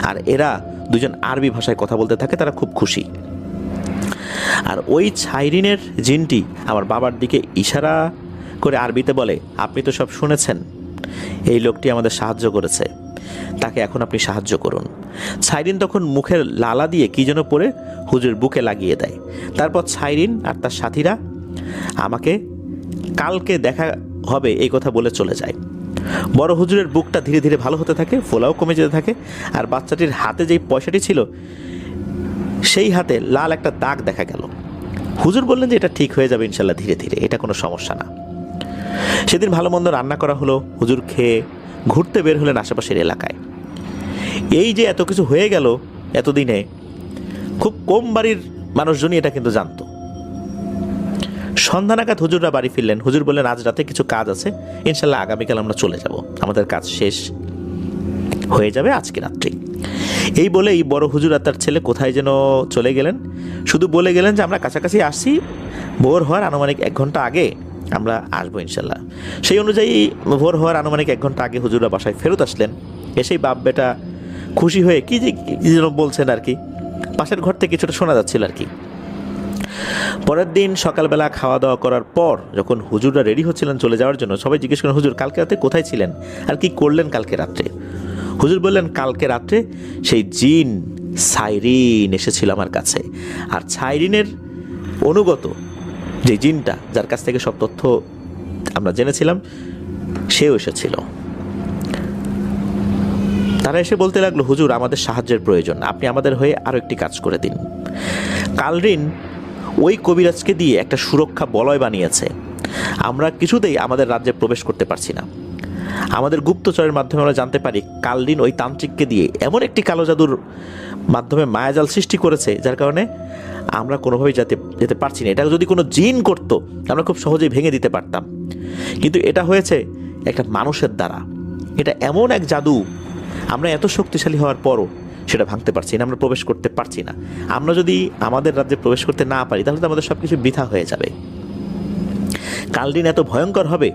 আর এরা দুজন আরবি ভাষায় কথা বলতে থাকে, তারা খুব খুশি। আর ওই ছাইরিনের জিনটি আমার বাবার দিকে ইশারা করে আরবিতে বলে, আপনি তো সব শুনেছেন, এই লোকটি আমাদের সাহায্য করেছে, তাকে এখন আপনি সাহায্য করুন। ছাইরিন তখন মুখের লালা দিয়ে কি যেন পরে হুজুর বুকে লাগিয়ে দেয়। তারপর ছাইরিন আর তার সাথীরা আমাকে কালকে দেখা হবে এই কথা বলে চলে যায়। বড় হুজুরের বুকটা ধীরে ধীরে ভালো হতে থাকে, ফোলাও কমে যেতে থাকে, আর বাচ্চাটির হাতে যেই পয়সাটি ছিল সেই হাতে লাল একটা দাগ দেখা গেল। হুজুর বললেন যে এটা ঠিক হয়ে যাবে ইনশাল্লাহ ধীরে ধীরে, এটা কোনো সমস্যা না। সেদিন ভালো মন্দ রান্না করা হলো, হুজুর খেয়ে ঘুরতে বের হলেন আশেপাশের এলাকায়। এই যে এত কিছু হয়ে গেল এতদিনে, খুব কম বাড়ির মানুষজনই এটা কিন্তু জানতো। সন্ধ্যা নাগাদ হুজুররা বাড়ি ফিরলেন। হুজুর বললেন আজ রাতে কিছু কাজ আছে, ইনশাল্লাহ আগামীকাল আমরা চলে যাব, আমাদের কাজ শেষ হয়ে যাবে আজকে রাত্রি। এই বলেই বড় হুজুর আর তার ছেলে কোথায় যেন চলে গেলেন, শুধু বলে গেলেন যে আমরা কাছাকাছি আসছি, ভোর হওয়ার আনুমানিক 1 ঘন্টা আগে আমরা আসবো ইনশাল্লাহ। সেই অনুযায়ী ভোর হওয়ার আনুমানিক 1 ঘন্টা আগে হুজুররা বাসায় ফেরত আসলেন। এসেই বাপ বেটা খুশি হয়ে কি যেন বলছেন আর কি, পাশের ঘর থেকে কিছুটা শোনা যাচ্ছিল আর কি। পরের দিন সকালবেলা খাওয়া দাওয়া করার পর যখন হুজুররা রেডি হচ্ছিলেন চলে যাওয়ার জন্য, সবাই জিজ্ঞেস করেন, হুজুর কালকে রাতে কোথায় ছিলেন আর কি করলেন কালকে রাত্রে? হুজুর বললেন, কালকে রাত্রে সেই জিন ছাইরিন এসেছিল আমার কাছে, আর ছাইরিনের অনুগত যে জিনটা, যার কাছ থেকে সব তথ্য আমরা জেনেছিলাম, সেও এসেছিল। তারা এসে বলতে লাগলো, হুজুর আমাদের সাহায্যের প্রয়োজন, আপনি আমাদের হয়ে আরও একটি কাজ করে দিন। কালরিন ওই কবিরাজকে দিয়ে একটা সুরক্ষা বলয় বানিয়েছে, আমরা কিছুতেই আমাদের রাজ্যে প্রবেশ করতে পারছি না। আমাদের গুপ্তচরের মাধ্যমে আমরা জানতে পারি কালরিন ওই তান্ত্রিককে দিয়ে এমন একটি কালো জাদুর মাধ্যমে মায়াজাল সৃষ্টি করেছে, যার কারণে আমরা কোনোভাবেই যেতে পারছি না। এটা যদি কোনো জিন করতো আমরা খুব সহজেই ভেঙে দিতে পারতাম, কিন্তু এটা হয়েছে একটা মানুষের দ্বারা। এটা এমন এক জাদু, আমরা এত শক্তিশালী হওয়ার পরও সেটা ভাঙতে পারছি না, আমরা প্রবেশ করতে পারছি না। আমরা যদি আমাদের রাজ্যে প্রবেশ করতে না পারি তাহলে তো আমাদের সব কিছু বৃথা হয়ে যাবে। কালদিন এত ভয়ঙ্কর হবে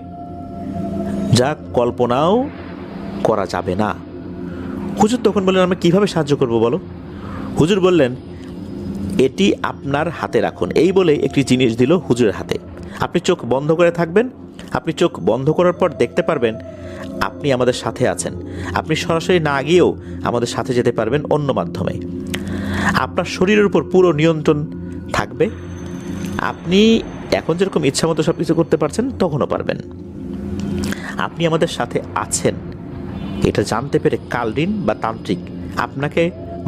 যা কল্পনাও করা যাবে না। হুজুর তখন বললেন, আমরা কিভাবে সাহায্য করব বলো? হুজুর বললেন, এটি আপনার হাতে রাখুন। এই বলে একটি জিনিস দিল হুজুরের হাতে। আপনি চোখ বন্ধ করে থাকবেন, আপনি চোখ বন্ধ করার পর দেখতে পারবেন আপনি আমাদের সাথে আছেন। আপনি সরাসরি না গিয়েও আমাদের সাথে যেতে পারবেন অন্য মাধ্যমে। আপনার শরীরের উপর পুরো নিয়ন্ত্রণ থাকবে, আপনি এখন যেরকম ইচ্ছা মতো সব কিছু করতে পারছেন তখনও পারবেন। আপনি আমাদের সাথে আছেন এটা জানতে পেরে কালরিন বা তান্ত্রিক আপনাকে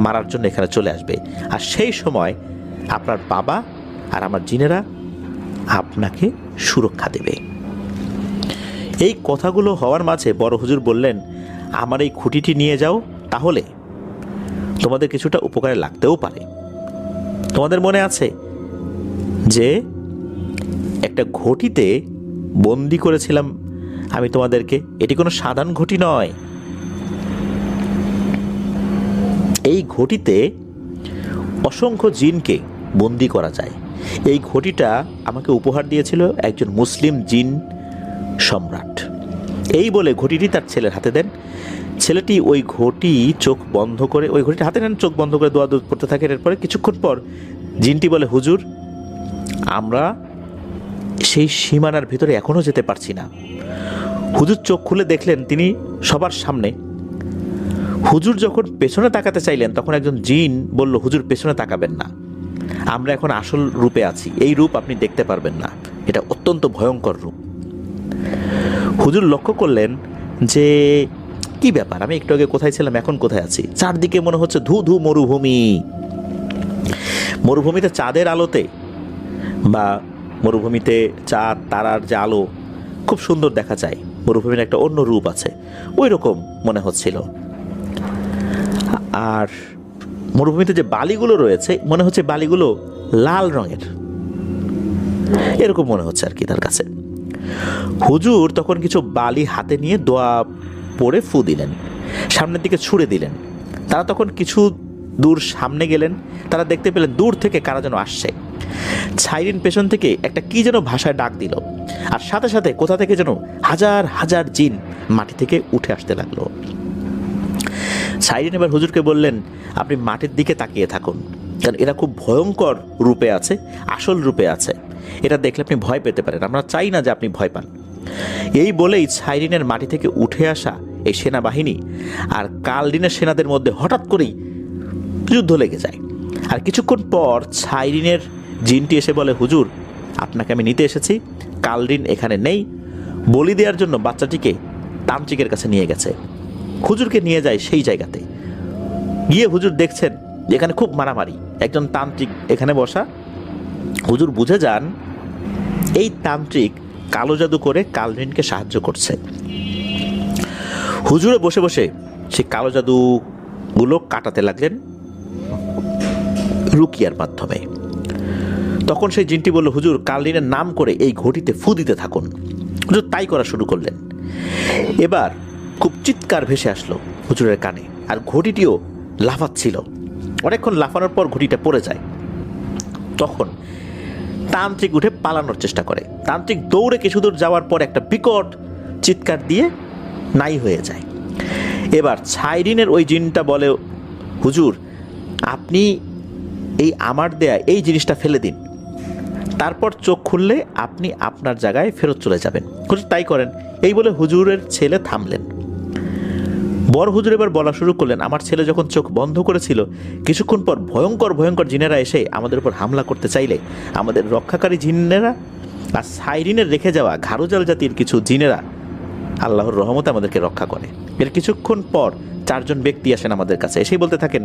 মারার জন্য এখানে চলে আসবে, আর সেই সময় আপনার বাবা আর আমার জিনেরা আপনাকে সুরক্ষা দেবে। এই কথাগুলো হওয়ার মাঝে বড় হুজুর বললেন, আমার এই খুঁটিটি নিয়ে যাও, তাহলে তোমাদের কিছুটা উপকারে লাগতেও পারে। তোমাদের মনে আছে যে একটা ঘটিতে বন্দি করেছিলাম আমি তোমাদেরকে? এটি কোনো সাধারণ ঘটি নয়। এই ঘটিতে অসংখ্য জিনকে বন্দি করা যায়। এই ঘটিটা আমাকে উপহার দিয়েছিল একজন মুসলিম জিন সম্রাট। এই বলে ঘটিটি তার ছেলের হাতে দেন। ছেলেটি ওই ঘটি চোখ বন্ধ করে, ওই ঘটিটা হাতে নেন, চোখ বন্ধ করে দোয়া দূর পড়তে থাকে। এরপরে কিছুক্ষণ পর জিনটি বলে, হুজুর আমরা সেই সীমানার ভিতরে এখনও যেতে পারছি না। হুজুর চোখ খুলে দেখলেন তিনি সবার সামনে। হুজুর যখন পেছনে তাকাতে চাইলেন তখন একজন জিন বলল, হুজুর পেছনে তাকাবেন না, আমরা এখন আসল রূপে আছি, এই রূপ আপনি দেখতে পারবেন না, এটা অত্যন্ত ভয়ঙ্কর রূপ। হুজুর লক্ষ্য করলেন যে কি ব্যাপার, আমি একটু আগে কোথায় ছিলাম এখন কোথায় আছি? চারদিকে মনে হচ্ছে ধু ধু মরুভূমি। মরুভূমিতে চাঁদের আলোতে বা মরুভূমিতে চাঁদ তারার যে আলো খুব সুন্দর দেখা যায়, মরুভূমির একটা অন্য রূপ আছে, ওই রকম মনে হচ্ছিল। আর মরুভূমিতে যে বালিগুলো রয়েছে মনে হচ্ছে বালিগুলো লাল রঙের, এরকম মনে হচ্ছে আর কি তার কাছে। হুজুর তখন কিছু বালি হাতে নিয়ে দোয়া পড়ে ফু দিলেন, সামনের দিকে ছুড়ে দিলেন। তারা তখন কিছু দূর সামনে গেলেন, তারা দেখতে পেলেন দূর থেকে কারা যেন আসছে। ছাইরিন পেছন থেকে একটা কি যেন ভাষায় ডাক দিল, আর সাথে সাথে কোথা থেকে যেন হাজার হাজার জিন মাটি থেকে উঠে আসতে লাগলো। ছাইরিন এবার হুজুরকে বললেন, আপনি মাটির দিকে তাকিয়ে থাকুন, কারণ এরা খুব ভয়ঙ্কর রূপে আছে, আসল রূপে আছে, এটা দেখলে আপনি ভয় পেতে পারেন, আমরা চাই না যে আপনি ভয় পান। এই বলেই ছাইরিনের মাটি থেকে উঠে আসা এই সেনাবাহিনী আর কালদিনের সেনাদের মধ্যে হঠাৎ করেই যুদ্ধ লেগে যায়। আর কিছুক্ষণ পর ছাইরিনের জিনটি এসে বলে, হুজুর আপনাকে আমি নিতে এসেছি, কালদিন এখানে নেই, বলি দেওয়ার জন্য বাচ্চাটিকে তান্ত্রিকের কাছে নিয়ে গেছে। হুজুরকে নিয়ে যায় সেই জায়গাতে, গিয়ে হুজুর দেখছেন এখানে খুব মারামারি, একজন তান্ত্রিক এখানে বসা। হুজুর বুঝে যান এই তান্ত্রিক কালো জাদু করে কালদিনকে সাহায্য করছে। হুজুরে বসে বসে সেই কালো জাদুগুলো কাটাতে লাগলেন রুকিয়ার মাধ্যমে। তখন সেই জিনটি বলল, হুজুর কালদিনের নাম করে এই ঘটিতে ফু দিতে থাকুন। হুজুর তাই করা শুরু করলেন। এবার খুব চিৎকার ভেসে আসলো হুজুরের কানে, আর ঘটিটিও লাফাচ্ছিল। অনেকক্ষণ লাফানোর পর ঘটিটা পড়ে যায়। তখন তান্ত্রিক উঠে পালানোর চেষ্টা করে। তান্ত্রিক দৌড়ে কিছু দূর যাওয়ার পর একটা বিকট চিৎকার দিয়ে নাই হয়ে যায়। এবার ছাইরিনের ওই জিনটা বলে, হুজুর আপনি এই আমার দেয়া এই জিনিসটা ফেলে দিন, তারপর চোখ খুললে আপনি আপনার জায়গায় ফেরত চলে যাবেন। হুজুর তাই করেন। এই বলে হুজুরের ছেলে থামলেন। বড় হুজুর এবার বলা শুরু করলেন, আমার ছেলে যখন চোখ বন্ধ করেছিল, কিছুক্ষণ পর ভয়ঙ্কর ভয়ঙ্কর জিনেরা এসে আমাদের উপর হামলা করতে চাইলে আমাদের রক্ষাকারী জিনেরা আর ছাইরিনের রেখে যাওয়া ঘাড়ুজাল জাতির কিছু জিনেরা আল্লাহর রহমতে আমাদেরকে রক্ষা করে। এর কিছুক্ষণ পর 4 জন ব্যক্তি আসেন আমাদের কাছে, এসেই বলতে থাকেন,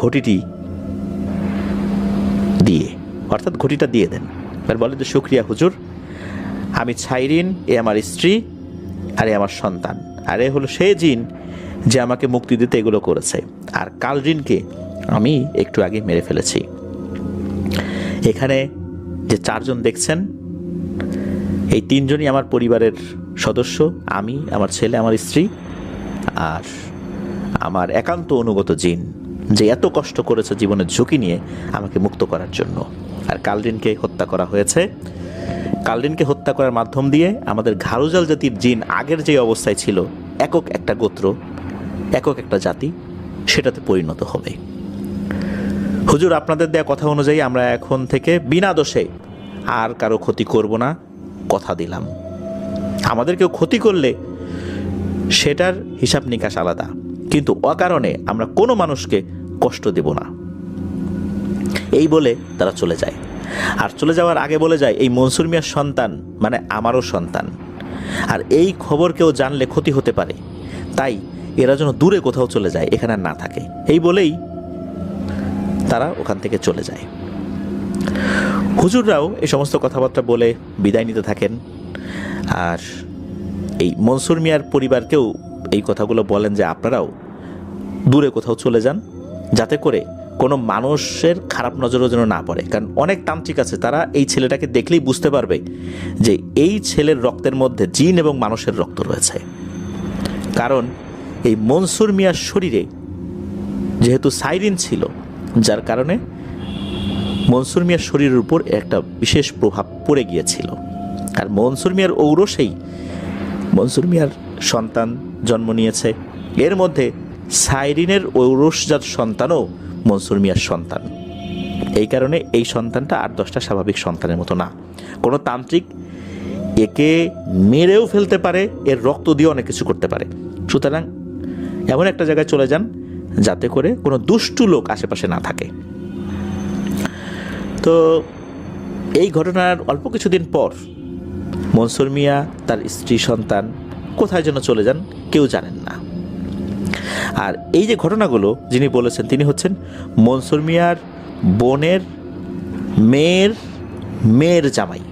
ঘটিটি দিয়ে, অর্থাৎ ঘটিটা দিয়ে দেন। এবার বলে যে, শুকরিয়া হুজুর, আমি ছাইরিন, এ আমার স্ত্রী, আর এ আমার সন্তান, আর এ হলো সে জিন যে আমাকে মুক্তি দিতে এগুলো করেছে, আর কালরিনকে আমি একটু আগে মেরে ফেলেছি। এখানে যে 4 জন দেখছেন, এই 3 জনই আমার পরিবারের সদস্য, আমি, আমার ছেলে, আমার স্ত্রী, আর আমার একান্ত অনুগত জিন, যে এত কষ্ট করেছে জীবনের ঝুঁকি নিয়ে আমাকে মুক্ত করার জন্য। আর কালরিনকে হত্যা করা হয়েছে। কালরিনকে হত্যা করার মাধ্যম দিয়ে আমাদের ঘাড়ুজাল জাতির জিন আগের যে অবস্থায় ছিল, একক একটা গোত্র, একক একটা জাতি, সেটাতে পরিণত হবে। হুজুর আপনাদের দেয়া কথা অনুযায়ী আমরা এখন থেকে বিনা দোষে আর কারো ক্ষতি করব না, কথা দিলাম। আমাদের কেউ ক্ষতি করলে সেটার হিসাব নিকাশ আলাদা, কিন্তু অকারণে আমরা কোনো মানুষকে কষ্ট দেব না। এই বলে তারা চলে যায়। আর চলে যাওয়ার আগে বলে যায়, এই মনসুর মিয়ার সন্তান মানে আমারও সন্তান, আর এই খবর কেউ জানলে ক্ষতি হতে পারে, তাই এরা যেন দূরে কোথাও চলে যায়, এখানে আর না থাকে। এই বলেই তারা ওখান থেকে চলে যায়। হুজুররাও এই সমস্ত কথাবার্তা বলে বিদায় নিতে থাকেন। আর এই মনসুর মিয়ার পরিবারকেও এই কথাগুলো বলেন যে আপনারাও দূরে কোথাও চলে যান, যাতে করে কোনো মানুষের খারাপ নজরও যেন না পড়ে। কারণ অনেক তান্ত্রিক আছে, তারা এই ছেলেটাকে দেখলেই বুঝতে পারবে যে এই ছেলের রক্তের মধ্যে জিন এবং মানুষের রক্ত রয়েছে। কারণ এই মনসুর মিয়ার শরীরে যেহেতু সাইরিন ছিল, যার কারণে মনসুর মিয়ার শরীরের উপর একটা বিশেষ প্রভাব পড়ে গিয়েছিল। আর মনসুর মিয়ার ঔরসেই মনসুর মিয়ার সন্তান জন্ম নিয়েছে। এর মধ্যে সাইরিনের ঔরসজাত সন্তানও মনসুর মিয়ার সন্তান। এই কারণে এই সন্তানটা 8-10টা স্বাভাবিক সন্তানের মতো না। কোনো তান্ত্রিক একে মেরেও ফেলতে পারে, এর রক্ত দিয়ে অনেক কিছু করতে পারে। সুতরাং এমন একটা জায়গায় চলে যান যাতে করে কোনো দুষ্টু লোক আশেপাশে না থাকে। তো এই ঘটনার অল্প কিছুদিন পর মনসুর মিয়া, তার স্ত্রী, সন্তান কোথায় যেন চলে যান, কেউ জানেন না। আর এই যে ঘটনাগুলো যিনি বলেছেন, তিনি হচ্ছেন মনসুর মিয়ার বোনের মেয়ের জামাই।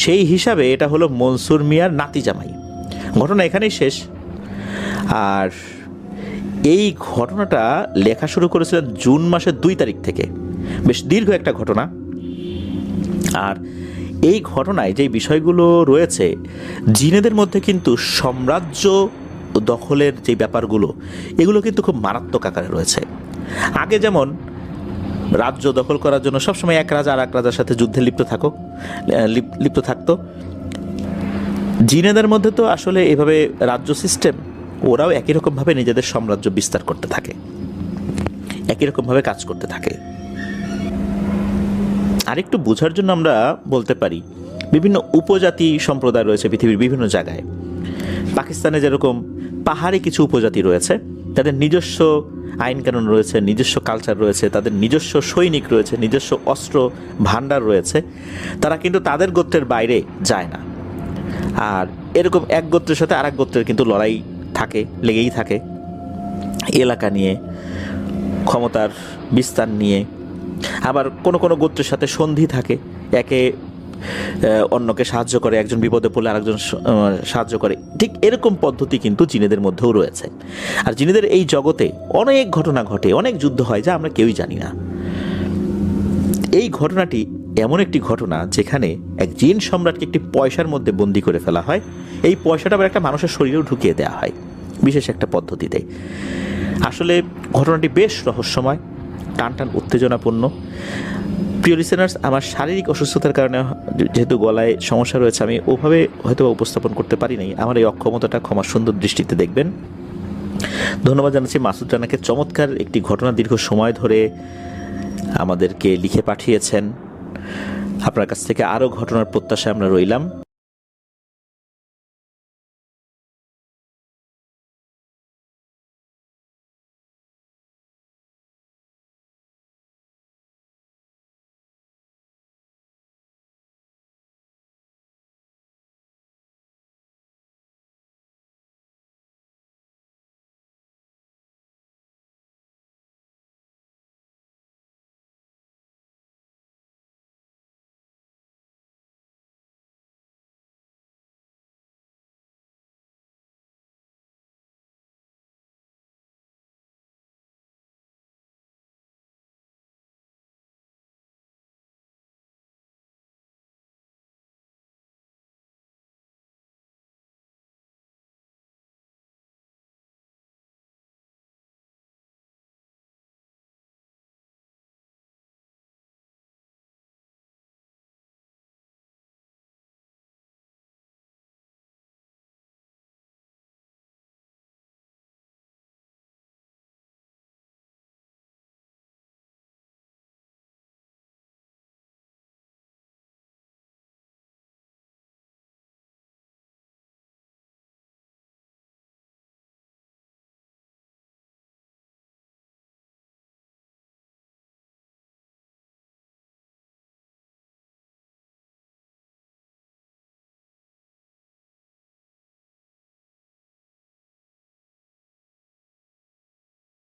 সেই হিসাবে এটা হলো মনসুর মিয়ার নাতি জামাই। ঘটনা এখানেই শেষ। আর এই ঘটনাটা লেখা শুরু করেছিলেন জুন মাসের 2 তারিখ থেকে। বেশ দীর্ঘ একটা ঘটনা। আর এই ঘটনায় যে বিষয়গুলো রয়েছে, জিনেদের মধ্যে কিন্তু সাম্রাজ্য দখলের যে ব্যাপারগুলো, এগুলো কিন্তু খুব মারাত্মক আকারে রয়েছে। আগে যেমন রাজ্য দখল করার জন্য সবসময় এক রাজা আর এক রাজার সাথে যুদ্ধে লিপ্ত থাকতো, জিনেদের মধ্যে তো আসলে এভাবে রাজ্য সিস্টেম, ওরাও একই রকমভাবে নিজেদের সাম্রাজ্য বিস্তার করতে থাকে, একই রকমভাবে কাজ করতে থাকে। আরেকটু বোঝার জন্য আমরা বলতে পারি, বিভিন্ন উপজাতি সম্প্রদায় রয়েছে পৃথিবীর বিভিন্ন জায়গায়। পাকিস্তানে যেরকম পাহাড়ি কিছু উপজাতি রয়েছে, তাদের নিজস্ব আইন কানুন রয়েছে, নিজস্ব কালচার রয়েছে, তাদের নিজস্ব সৈনিক রয়েছে, নিজস্ব অস্ত্র ভাণ্ডার রয়েছে, তারা কিন্তু তাদের গোত্রের বাইরে যায় না। আর এরকম এক গোত্রের সাথে আরেক গোত্রের কিন্তু লড়াই থাকে, লেগেই থাকে, এলাকা নিয়ে, ক্ষমতার বিস্তার নিয়ে। আবার কোনো কোনো গোত্রের সাথে সন্ধি থাকে, একে অন্যকে সাহায্য করে, একজন বিপদে পড়লে আরেকজন সাহায্য করে। ঠিক এরকম পদ্ধতি কিন্তু জিনেদের মধ্যেও রয়েছে। আর জিনেদের এই জগতে অনেক ঘটনা ঘটে, অনেক যুদ্ধ হয়, যা আমরা কেউই জানি না। এই ঘটনাটি এমন একটি ঘটনা যেখানে এক জিন সম্রাটকে একটি পয়সার মধ্যে বন্দি করে ফেলা হয়। এই পয়সাটা আবার একটা মানুষের শরীরেও ঢুকিয়ে দেওয়া হয় বিশেষ একটা পদ্ধতিতে। আসলে ঘটনাটি বেশ রহস্যময়, টান উত্তেজনাপূর্ণ। প্রিয় লিসেনার্স, আমার শারীরিক অসুস্থতার কারণে যেহেতু গলায় সমস্যা রয়েছে, আমি ওভাবে হয়তো উপস্থাপন করতে পারি নাই। আমার এই অক্ষমতাটা ক্ষমা সুন্দর দৃষ্টিতে দেখবেন। ধন্যবাদ জানাচ্ছি মাসুদ রানাকে, চমৎকার একটি ঘটনা দীর্ঘ সময় ধরে আমাদেরকে লিখে পাঠিয়েছেন। আপনার কাছ থেকে আরও ঘটনার প্রত্যাশা আমরা রইলাম।